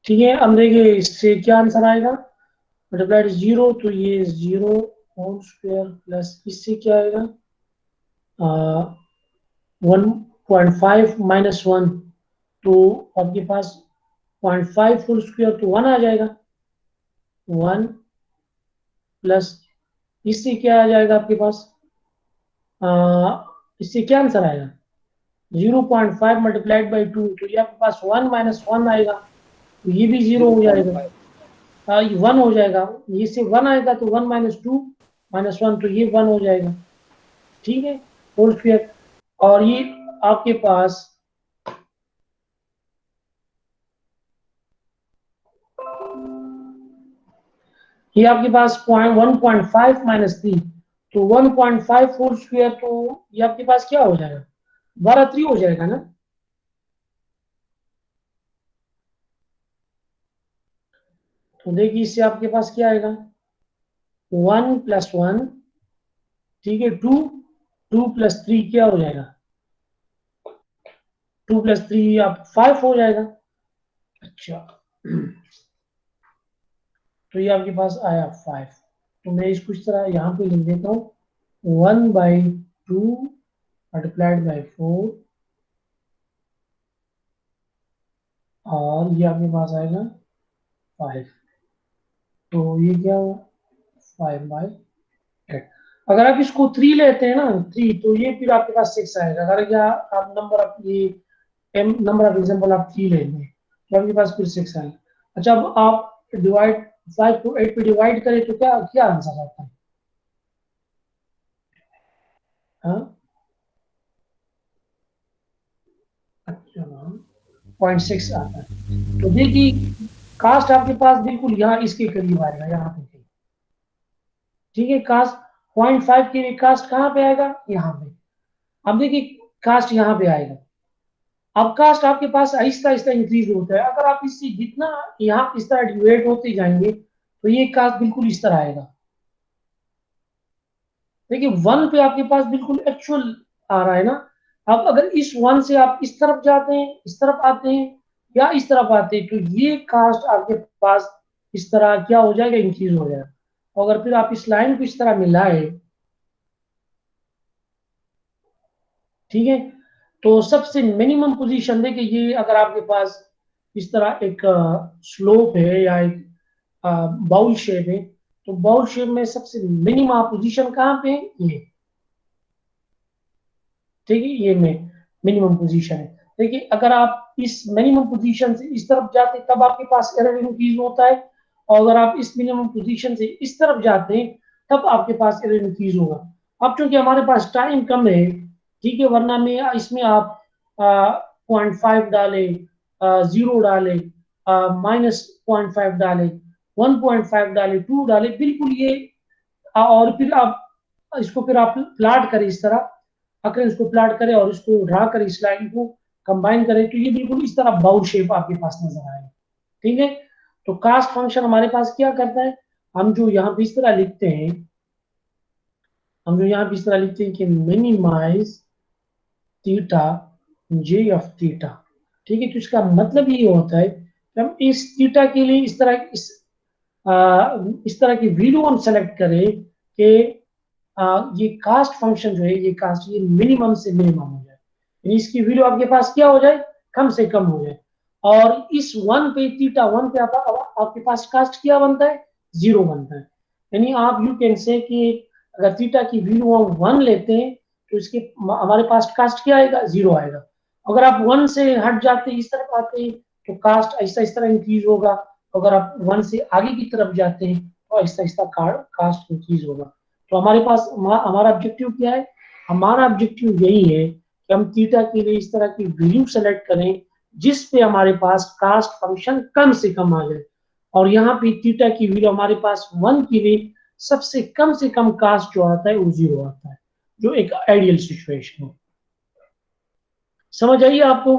ठीक है। अब देखिए इससे क्या आंसर आएगा, मल्टीप्लाइड 0, तो ये 0 होल स्क्वायर प्लस इससे क्या आएगा 1.5 माइनस 1, तो आपके पास 0.5 होल स्क्वायर तो 1 आ जाएगा, 1 प्लस इससे क्या आ जाएगा आपके पास, इससे क्या आंसर आएगा 0.5 मल्टीप्लाइड बाई 2, तो ये आपके पास 1 माइनस 1 आएगा, तो ये भी 0 हो जाएगा, 1 हो जाएगा, ये से 1 आएगा तो 1 माइनस 2 माइनस 1, तो ये 1 हो जाएगा, ठीक है, होल स्क्वायर। और ये आपके पास ये आपके पास 1.5 माइनस 3, तो 1.5 होल स्क्वायर, तो ये आपके पास क्या हो जाएगा 12/3 हो जाएगा ना, तो देखिए इससे आपके पास क्या आएगा 1 प्लस 1, ठीक है, 2 प्लस 3 क्या हो जाएगा 2 प्लस 3 आप 5 हो जाएगा। अच्छा तो ये आपके पास आया 5, तो मैं इसको इस तरह यहाँ पे लिख देता हूँ 1/2 मल्टीप्लाइड बाई 4, और ये आपके पास आएगा 5, तो ये क्या हुआ 5/8। अगर आप इसको 3 लेते हैं ना 3, तो ये फिर आपके पास 6 आएगा, अगर या आप नंबर ऑफ ये नंबर ऑफ एग्जाम्पल आप 3 लेंगे तो आपके पास फिर 6 आएगा। अच्छा अब आप डिवाइड 5 को 8 पे डिवाइड करें तो क्या क्या आंसर आता है, हाँ अच्छा 0.6 आता है, तो देखिए कास्ट आपके पास बिल्कुल यहाँ इसके करीब आएगा, यहाँ पे ठीक है, कास्ट 0.5 के लिए कास्ट कहाँ पे आएगा, यहाँ पे। अब देखिए कास्ट यहाँ पे आएगा। अब कास्ट आपके पास आहिस्ता आहिस्ता इंक्रीज होता है। अगर आप इससे जितना यहाँ इस तरह डिवाइड होते जाएंगे तो ये कास्ट बिल्कुल इस तरह आएगा। देखिए 1 पे आपके पास बिल्कुल एक्चुअल आ रहा है ना। अब अगर इस 1 से आप इस तरफ जाते हैं, इस तरफ आते हैं या इस तरफ आते हैं, तो ये कास्ट आपके पास इस तरह क्या हो जाएगा, इंक्रीज हो जाएगा। अगर फिर आप इस लाइन को इस तरह मिलाए, ठीक है, तो सबसे मिनिमम पोजीशन देखिए, ये अगर आपके पास इस तरह एक स्लोप है या एक बाउल शेप है, तो बाउल शेप में सबसे मिनिमम पोजीशन कहाँ पे है, ये, ठीक है, ये में मिनिमम पोजीशन है। देखिए अगर आप इस मिनिमम पोजीशन से इस तरफ जाते हैं तब आपके पास एरर इंक्रीज होता है, और अगर आप इस मिनिमम पोजीशन से इस तरफ जाते हैं तब आपके पास एरर इंक्रीज होगा। अब चूंकि हमारे पास टाइम कम है, ठीक है, वरना में इसमें आप 0.5 डाले, 0 डाले, -0.5 डाले, 1.5 डाले, 2 डाले, बिल्कुल ये और फिर आप इसको फिर आप प्लाट करें इस तरह, अगर इसको प्लाट करें और इसको ड्रा करें, इस लाइन को कंबाइन करें, तो ये बिल्कुल इस तरह बाउल शेप आपके पास नजर आएगा। ठीक है, तो कास्ट फंक्शन हमारे पास क्या करता है, हम जो यहाँ पे इस तरह लिखते हैं, हम जो यहाँ पे इस तरह लिखते हैं कि minimize theta J of theta. ठीक है, तो इसका मतलब ये होता है कि हम इस थीटा के लिए इस तरह की वैल्यू हम सेलेक्ट करें कि ये कास्ट फंक्शन जो है, ये कास्ट ये मिनिमम से मिनिमम हो जाए, यानी इसकी वैल्यू आपके पास क्या हो जाए, कम से कम हो जाए। और इस 1 पे थीटा 1 पे आपके पास कास्ट क्या बनता है, 0 बनता है। यानी आप यू कैन से कि अगर थीटा की वैल्यू हम 1 लेते हैं तो इसके हमारे पास कास्ट क्या आएगा, 0 आएगा। अगर आप 1 से हट जाते हैं, इस तरफ आते हैं, तो कास्ट ऐसा इस तरह इंक्रीज होगा। अगर आप 1 से आगे की तरफ जाते हैं तो ऐसा ऐसा कास्ट इंक्रीज होगा। तो हमारे पास हमारा ऑब्जेक्टिव क्या है, हमारा ऑब्जेक्टिव यही है कि हम थीटा के लिए इस तरह की वैल्यू सेलेक्ट करें जिस पे हमारे पास कास्ट फंक्शन कम से कम आ जाए। और यहाँ पे थीटा की वैल्यू हमारे पास 1 के लिए सबसे कम कास्ट जो आता है वो 0 आता है, जो एक आइडियल सिचुएशन है। समझ आइए आपको?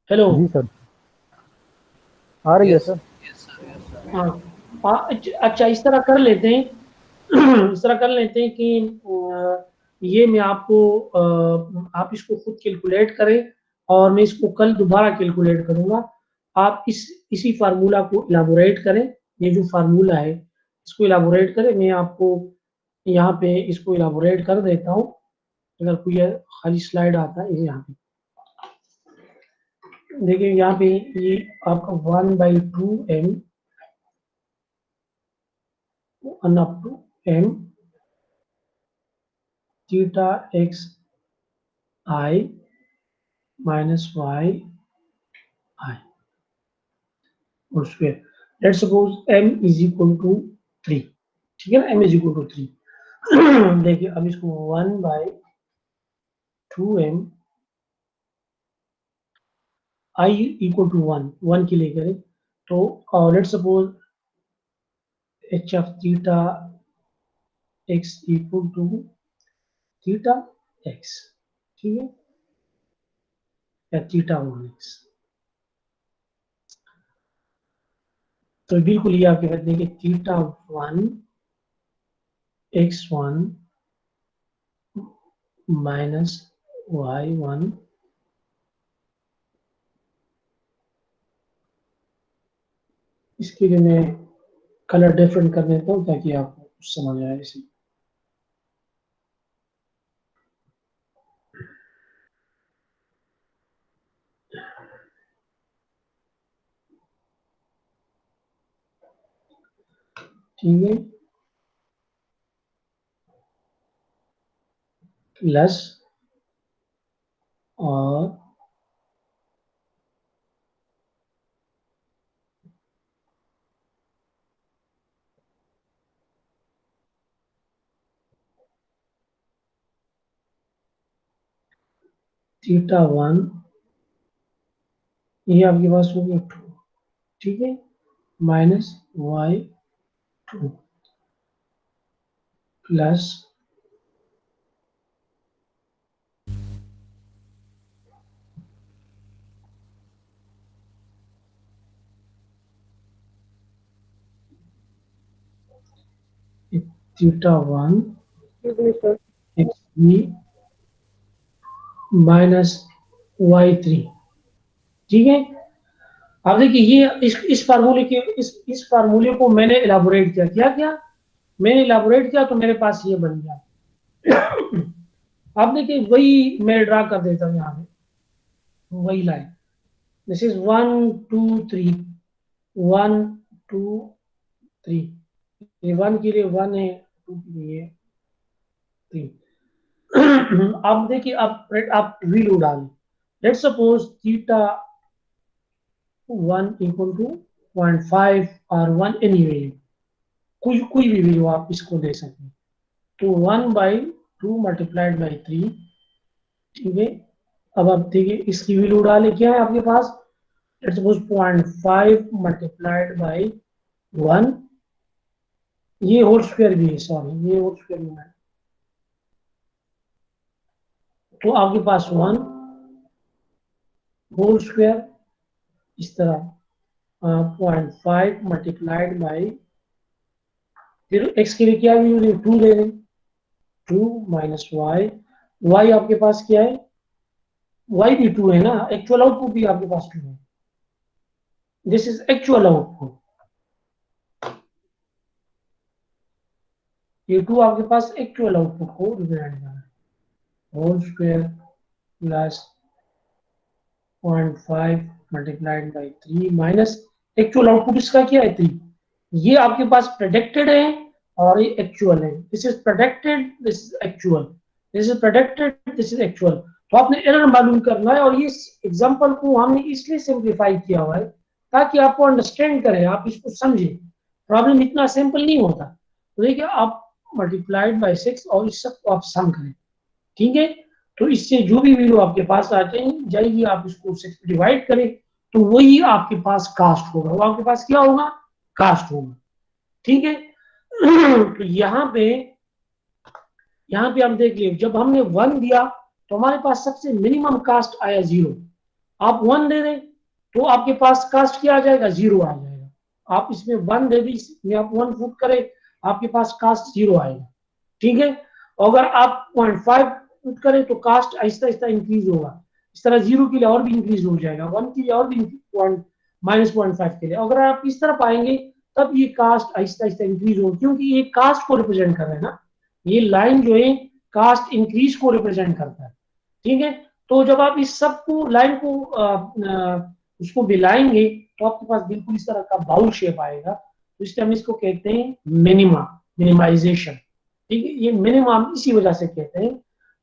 हेलो? जी सर, आ रही है yes sir. Yes sir yes sir. हाँ, अच्छा इस तरह कर लेते हैं इस तरह कर लेते हैं कि ये मैं आपको आप इसको खुद कैलकुलेट करें और मैं इसको कल दोबारा कैलकुलेट करूंगा। आप इसी फार्मूला को इलाबोरेट करें, ये जो फार्मूला है इसको इलाबोरेट करें। मैं आपको यहाँ पे इसको इलाबोरेट कर देता हूँ, अगर कोई खाली स्लाइड आता है। यहाँ पे देखिए, यहाँ पे ये आपका 1/2m 1 up to m theta x I minus y I whole square. Let's suppose m is equal to 3, ठीक है ना, m is equal to 3। देखिए अब इसको 1/2m I equal to 1 के लिए करें तो let's suppose h of theta x equal to theta x, ठीक है, या theta 1x। तो बिल्कुल ये आपके पास देखिए थीटा 1 x1 माइनस y1 इसके लिए मैं कलर डिफरेंट कर देता हूँ ताकि आपको कुछ समझ आए इसे। ठीक है, प्लस और थीटा 1 ये आपके पास हो गया 2, ठीक है, minus y 2 plus theta 1 x3 minus y3। ठीक है, अब देखिए ये इस फार्मूले के इस फार्मूले को मैंने इलाबोरेट किया मैंने इलाबोरेट किया तो मेरे पास ये बन गया। अब देखिए वही मैं ड्रा कर देता हूँ यहाँ पे वही लाइन, दिस इज 1 2 3 1 2 3, ये 1 के लिए 1 है, 2 के लिए 3। अब देखिए आप वैल्यू डालें, let's suppose theta 1 equal to 0.5 और 1 एनी वैल्यू, कोई भी वैल्यू आप इसको दे सकते हैं। तो 1/2 मल्टीप्लाइड बाई 3। ठीक है, अब आप देखिए इसकी वैल्यू डालें, क्या है आपके पास, लेट्स सपोज 0.5 मल्टीप्लाइड बाई 1, ये होल स्क्वायर भी है, सॉरी ये होल स्क्वायर भी है, तो आपके पास 1 होल स्क्वायर इस तरह 0.5 मल्टीप्लाइड बाई, फिर x के लिए क्या वैल्यू 2 ले लें, 2 माइनस y आपके पास क्या है, y भी 2 है ना, एक्चुअल आउटपुट भी आपके पास 2 है, दिस इज एक्चुअल आउटपुट, ये 2 आपके पास एक्चुअल आउटपुट को रिप्रेजेंट कर रहा है, whole square plus 0.5 multiplied by 3 minus actual output इसका क्या है 3, ये आपके पास प्रेडिक्टेड है और ये एक्चुअल है, this is predicted, this is actual, this is predicted, this is actual. तो आपने एरर मालूम करना है, और ये एग्जांपल को हमने इसलिए सिंप्लीफाई किया हुआ है ताकि आपको अंडरस्टैंड करें, आप इसको समझें, प्रॉब्लम इतना सिंपल नहीं होता। तो देखिए आप मल्टीप्लाइड बाई 6 और इस सब को आप सम करें, ठीक है, तो इससे जो भी वैल्यू आपके पास आ जाएगी आप इसको 6 पे डिवाइड करें तो वही आपके पास कास्ट होगा, वो आपके पास क्या होगा, कास्ट होगा। ठीक है, तो यहाँ पे आप देखिए जब हमने 1 दिया तो हमारे पास सबसे मिनिमम कास्ट आया 0, आप 1 दे दें तो आपके पास कास्ट क्या आ जाएगा, 0 आ जाएगा। आप इसमें 1 दे दी, इसमें आप 1 पुट करें आपके पास कास्ट 0 आएगा। ठीक है, अगर आप 0.5 पुट करें तो कास्ट आहिस्ता आहिस्ता इंक्रीज होगा, इस तरह 0 के लिए और भी इंक्रीज हो जाएगा, 1 के लिए और भी माइनस 0.5 के लिए, अगर आप इस तरफ आएंगे तब ये कास्ट आहिस्ता आहिस्ता इंक्रीज होगा, क्योंकि ये कास्ट को रिप्रेजेंट कर रहे हैं ना, ये लाइन जो है कास्ट इंक्रीज को रिप्रेजेंट करता है। ठीक है, तो जब आप इस सब को लाइन को उसको मिलाएंगे तो आपके पास बिल्कुल इस तरह का बाउल शेप आएगा, तो इसलिए हम इसको कहते हैं मिनिमा, मिनिमाइजेशन। ठीक है, ये मिनिमा इसी वजह से कहते हैं,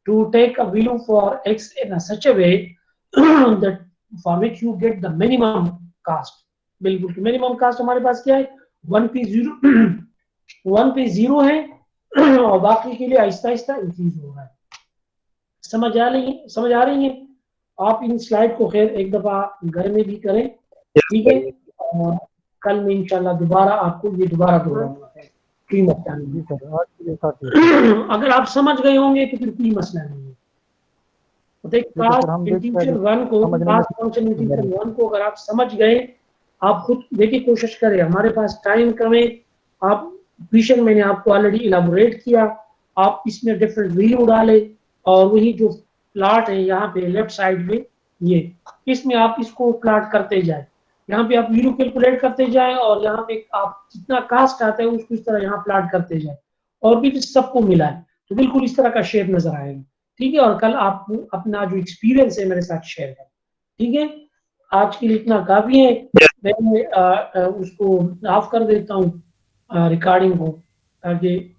to take a value for x in such a way that for which you get the minimum cost। बिल्कुल, तो मिनिमम कास्ट हमारे पास क्या है, 1 पे 0 है और बाकी के लिए आहिस्ता आहिस्ता इंक्रीज हो रहा है। समझ आ रही है? आप इन स्लाइड को खैर एक दफा घर में भी करें, ठीक है, और कल में इंशाल्लाह दोबारा आपको ये दोबारा दोहराऊंगा, कोई मसला नहीं। अगर आप समझ गए होंगे तो फिर कोई मसला नहीं है। कास्ट इंटीजर 1 को, कास्ट फंक्शन इंटीजर 1 को अगर आप समझ गए, आप खुद देखिए कोशिश करें, हमारे पास टाइम कम है, आप क्वेश्चन मैंने आपको ऑलरेडी इलाबोरेट किया, आप इसमें डिफरेंट वैल्यू डालें और वही जो प्लॉट है यहाँ पे लेफ्ट साइड में, ये इसमें आप इसको प्लॉट करते जाए, यहाँ पे आप वैल्यू कैलकुलेट करते जाएं और यहाँ पे आप जितना कास्ट आता है उसको इस तरह यहाँ प्लॉट करते जाए और फिर सबको मिलाएं, तो बिल्कुल इस तरह का शेप नजर आएगा। ठीक है, और कल आप अपना जो एक्सपीरियंस है मेरे साथ शेयर करें। ठीक है, आज के लिए इतना काफी है, मैं उसको ऑफ कर देता हूँ रिकॉर्डिंग को, ताकि